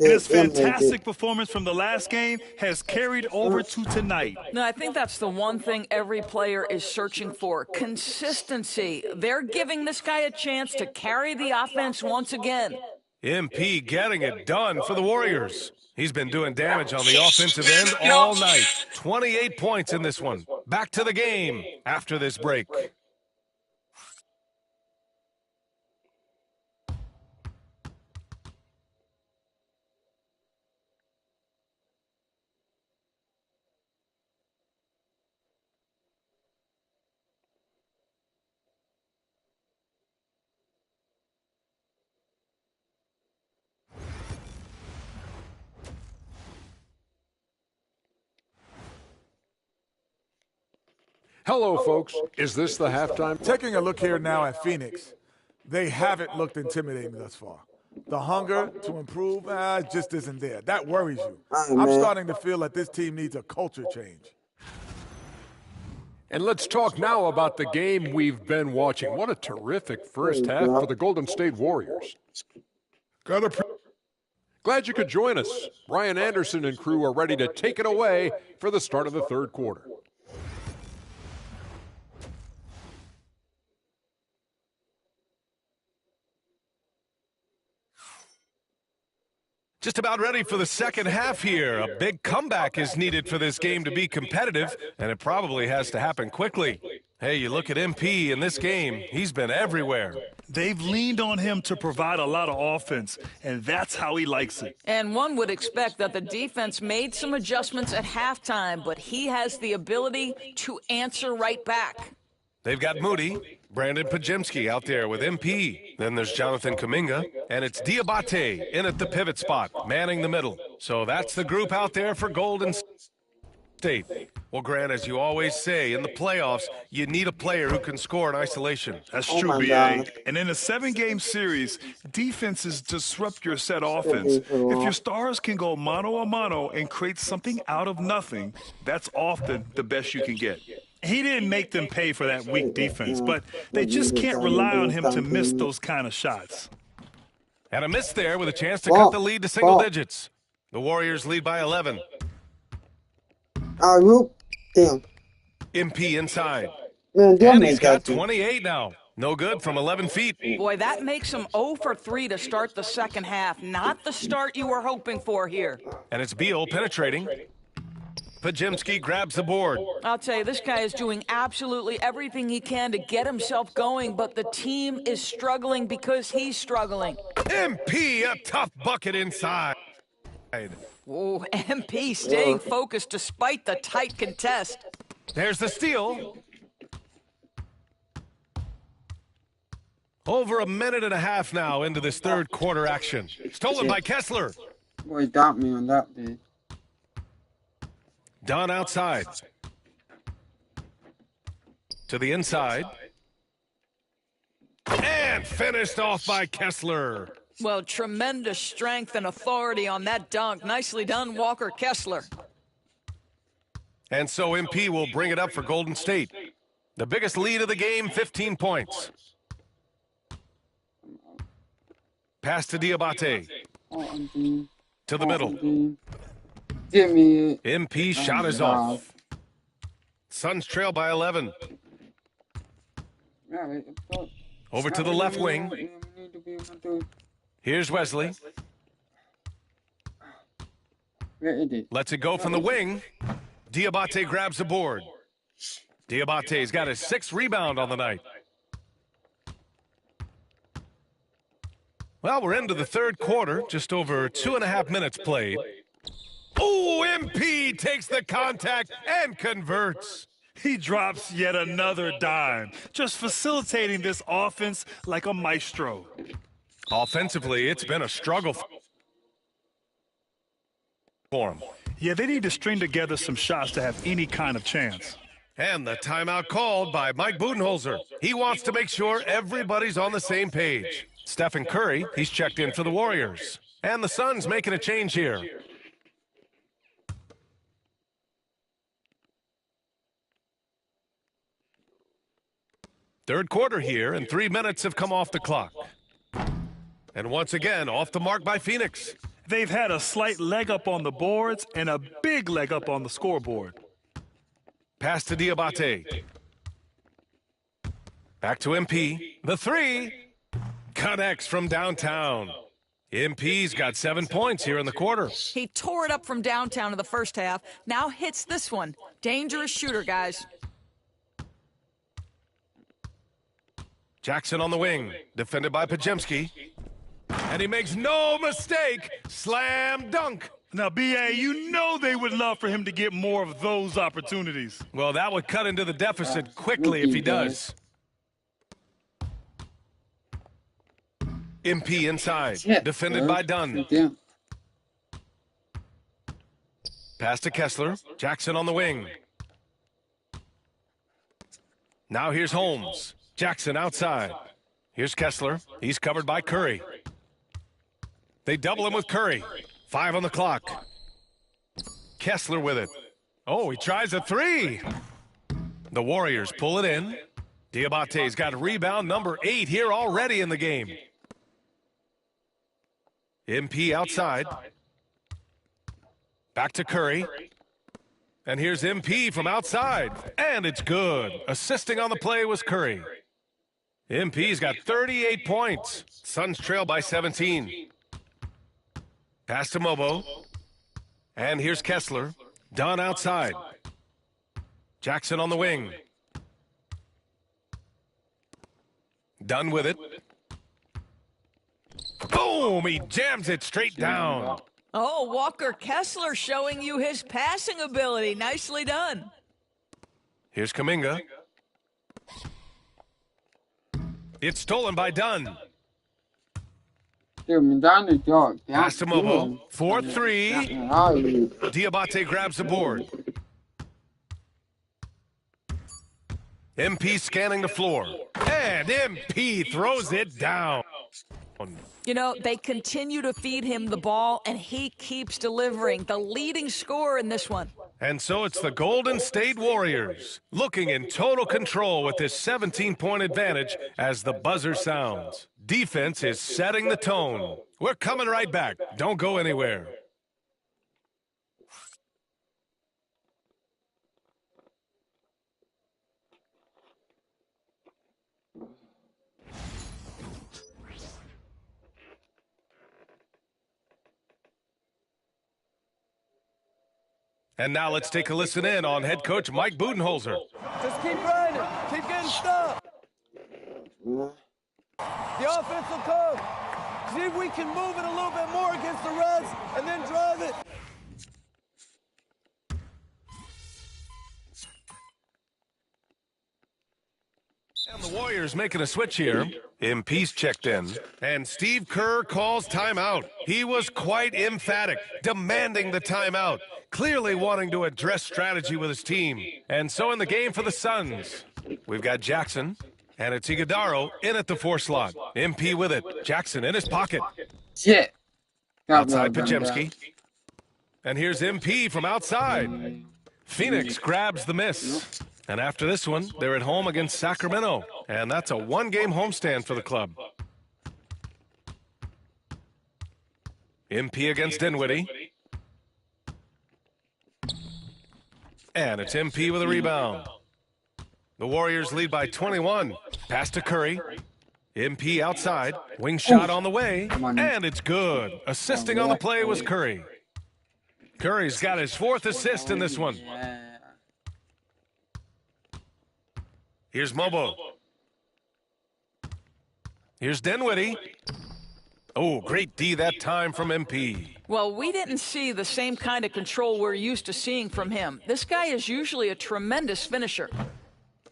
His fantastic performance from the last game has carried over to tonight. No, I think that's the one thing every player is searching for, consistency. They're giving this guy a chance to carry the offense once again. MP getting it done for the Warriors. He's been doing damage on the offensive end all night. 28 points in this one. Back to the game after this break. Hello, folks. Is this the halftime? Taking a look here now at Phoenix, they haven't looked intimidating thus far. The hunger to improve just isn't there. That worries you. I'm starting to feel that this team needs a culture change. And let's talk now about the game we've been watching. What a terrific first half for the Golden State Warriors. Glad you could join us. Ryan Anderson and crew are ready to take it away for the start of the third quarter. Just about ready for the second half here. A big comeback is needed for this game to be competitive, and it probably has to happen quickly. Hey, you look at MP in this game, he's been everywhere. They've leaned on him to provide a lot of offense, and that's how he likes it. And one would expect that the defense made some adjustments at halftime, but he has the ability to answer right back. They've got Moody, Brandon Pajemski out there with MP. Then there's Jonathan Kuminga, and it's Diabate in at the pivot spot, manning the middle. So that's the group out there for Golden State. Well, Grant, as you always say, in the playoffs, you need a player who can score in isolation. That's true, B.A. And in a 7-game series, defenses disrupt your set offense. If your stars can go mano-a-mano and create something out of nothing, that's often the best you can get. He didn't make them pay for that weak defense, but they just can't rely on him to miss those kind of shots. And a miss there with a chance to cut the lead to single digits. The Warriors lead by 11. Damn. MP inside. Man, and he's got 28 now. No good from 11 feet. Boy, that makes him 0 for 3 to start the second half. Not the start you were hoping for here. And it's Beal penetrating. Pajemski grabs the board. I'll tell you, this guy is doing absolutely everything he can to get himself going, but the team is struggling because he's struggling. MP, a tough bucket inside. Oh, MP staying focused despite the tight contest. There's the steal. Over a minute and a half now into this third quarter action. Stolen by Kessler. Boy, got me on that, dude. Dunn outside. To the inside. And And finished off by Kessler. Well, tremendous strength and authority on that dunk. Nicely done, Walker Kessler. And so MP will bring it up for Golden State. The biggest lead of the game, 15 points. Pass to Diabate. To the middle. Give me it. MP shot is off. Suns trail by 11. Over to the left wing. Here's Wesley. Lets it go from the wing. Diabate grabs the board. Diabate's got his 6th rebound on the night. Well, we're into the third quarter, just over 2.5 minutes played. Oh, MP takes the contact and converts. He drops yet another dime, just facilitating this offense like a maestro. Offensively, it's been a struggle for him. Yeah, they need to string together some shots to have any kind of chance. And the timeout called by Mike Budenholzer. He wants to make sure everybody's on the same page. Stephen Curry, he's checked in for the Warriors. And the Suns making a change here. Third quarter here, and 3 minutes have come off the clock. And once again, off the mark by Phoenix. They've had a slight leg up on the boards and a big leg up on the scoreboard. Pass to Diabate. Back to MP. The 3. Connects from downtown. MP's got 7 points here in the quarter. He tore it up from downtown in the first half. Now hits this one. Dangerous shooter, guys. Jackson on the wing. Defended by Pajemski. And he makes no mistake. Slam dunk. Now, B.A., you know they would love for him to get more of those opportunities. Well, that would cut into the deficit quickly if he does. MP inside. Defended by Dunn. Pass to Kessler. Jackson on the wing. Now here's Holmes. Jackson outside. Here's Kessler. He's covered by Curry. They double him with Curry. 5 on the clock. Kessler with it. Oh, he tries a 3. The Warriors pull it in. Diabate's got rebound number 8 here already in the game. MP outside. Back to Curry. And here's MP from outside. And it's good. Assisting on the play was Curry. MP's got 38 points. Suns trail by 17. Pass to Mobo. And here's Kessler. Dunn outside. Jackson on the wing. Dunn with it. Boom! He jams it straight down. Oh, Walker Kessler showing you his passing ability. Nicely done. Here's Kuminga. It's stolen by Dunn. Pass to Mobo. 4-3. Diabate grabs the board. MP scanning the floor. And MP throws it down. You know, they continue to feed him the ball, and he keeps delivering. The leading scorer in this one. And so it's the Golden State Warriors looking in total control with this 17-point advantage as the buzzer sounds. Defense is setting the tone. We're coming right back. Don't go anywhere. And now let's take a listen in on head coach Mike Budenholzer. Just keep grinding. Keep getting stuck. The offense will come. See if we can move it a little bit more against the Reds and then drive it. And the Warriors making a switch here. MP's checked in. And Steve Kerr calls timeout. He was quite emphatic, demanding the timeout, clearly wanting to address strategy with his team. And so in the game for the Suns, we've got Jackson. And it's Iguodaro in at the 4 slot. MP with it. Jackson in his pocket. Shit. Outside Pajemski. And here's MP from outside. Phoenix grabs the miss. And after this one, they're at home against Sacramento. And that's a 1-game homestand for the club. MP against Dinwiddie. And it's MP with a rebound. The Warriors lead by 21. Pass to Curry. MP outside. Wing shot on the way. And it's good. Assisting on the play was Curry. Curry's got his 4th assist in this one. Here's Mobo. Here's Dinwiddie. Oh, great D that time from MP. Well, we didn't see the same kind of control we're used to seeing from him. This guy is usually a tremendous finisher.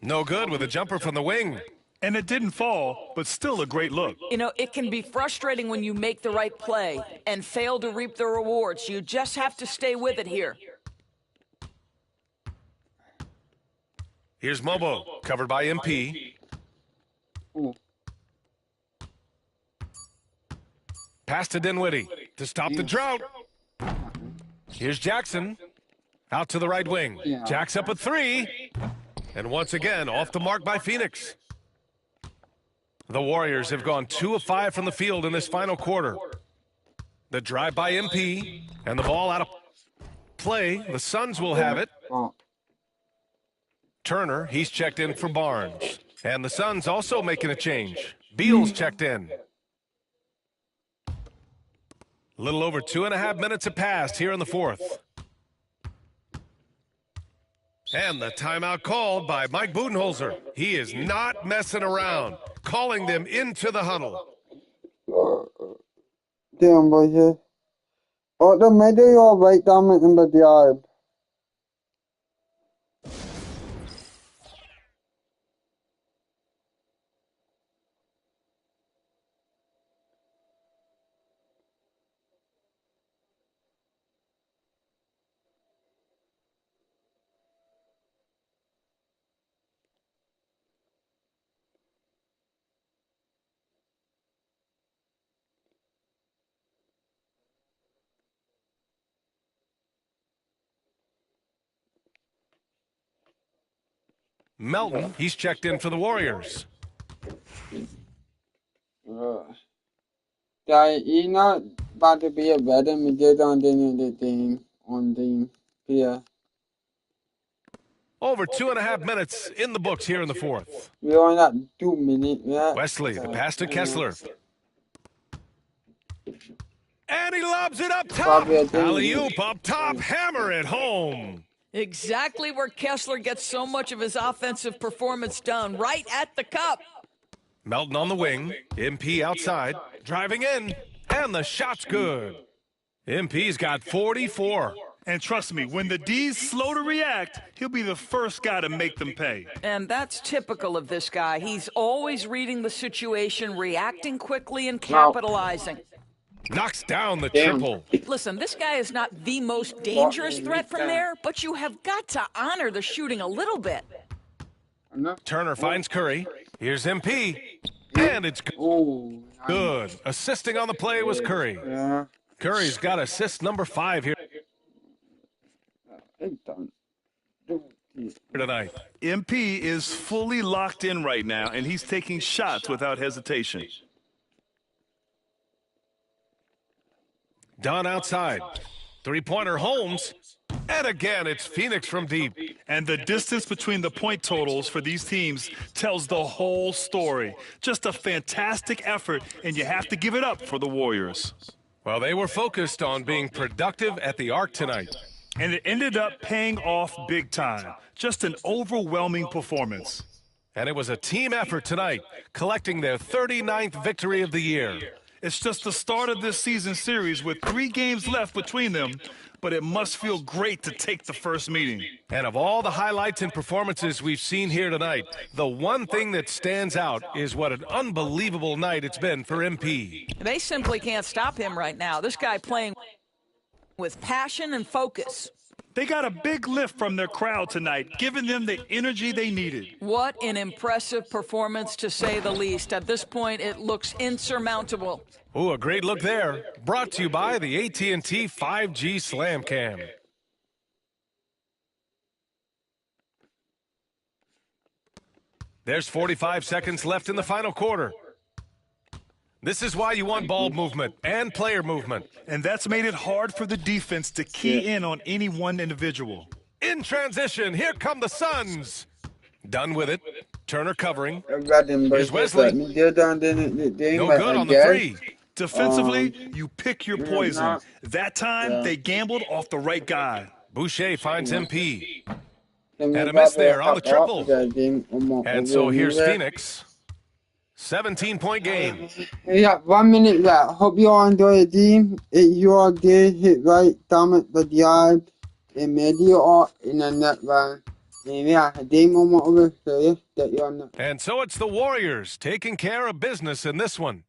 No good with a jumper from the wing. And it didn't fall, but still a great look. You know, it can be frustrating when you make the right play and fail to reap the rewards. You just have to stay with it here. Here's Mobo, covered by MP. Pass to Dinwiddie to stop the drought. Here's Jackson. Out to the right wing. Jack's up a 3. And once again, off the mark by Phoenix. The Warriors have gone 2 of 5 from the field in this final quarter. The drive by MP and the ball out of play. The Suns will have it. Turner, he's checked in for Barnes. And the Suns also making a change. Beal's checked in. A little over 2.5 minutes have passed here in the 4th. And the timeout called by Mike Budenholzer. He is not messing around, calling them into the huddle. Damn, boy. Automatically right down in the yard. Melton, he's checked in for the Warriors. Guy, he's not about to be a veteran. We did on the thing on the here. Over 2.5 minutes in the books here in the 4th. We only got 2 minutes. Yeah. Wesley, the pass to Kessler. And he lobs it up top. Alley-oop up top, hammer it home. Exactly where Kessler gets so much of his offensive performance done, right at the cup. Melton on the wing, MP outside, driving in, and the shot's good. MP's got 44. And trust me, when the D's slow to react, he'll be the first guy to make them pay. And that's typical of this guy. He's always reading the situation, reacting quickly, and capitalizing. Knocks down the triple. Listen, this guy is not the most dangerous threat from there, but you have got to honor the shooting a little bit. Turner finds Curry. Here's MP. And it's good. Assisting on the play was Curry. Curry's got assist number 5 here tonight. MP is fully locked in right now, and he's taking shots without hesitation. Dunn outside. 3-pointer Holmes. And again, it's Phoenix from deep. And the distance between the point totals for these teams tells the whole story. Just a fantastic effort, and you have to give it up for the Warriors. Well, they were focused on being productive at the arc tonight. And it ended up paying off big time. Just an overwhelming performance. And it was a team effort tonight, collecting their 39th victory of the year. It's just the start of this season series with 3 games left between them, but it must feel great to take the first meeting. And of all the highlights and performances we've seen here tonight, the one thing that stands out is what an unbelievable night it's been for MP. They simply can't stop him right now. This guy playing with passion and focus. They got a big lift from their crowd tonight, giving them the energy they needed. What an impressive performance, to say the least. At this point, it looks insurmountable. Ooh, a great look there. Brought to you by the AT&T 5G Slam Cam. There's 45 seconds left in the final quarter. This is why you want ball movement and player movement. And that's made it hard for the defense to key in on any one individual. In transition, here come the Suns. Done with it. Turner covering. Here's Wesley. No good on the three. Defensively, you pick your poison. That time, they gambled off the right guy. Boucher finds MP. And a miss there on the triple. And so here's Phoenix. 17-point game. We got 1 minute left. Hope you all enjoy the game. If you all did, hit right, comment, subscribe, and maybe you all in the next round. And yeah, a game moment over, so yeah, that you all know. And so it's the Warriors taking care of business in this one.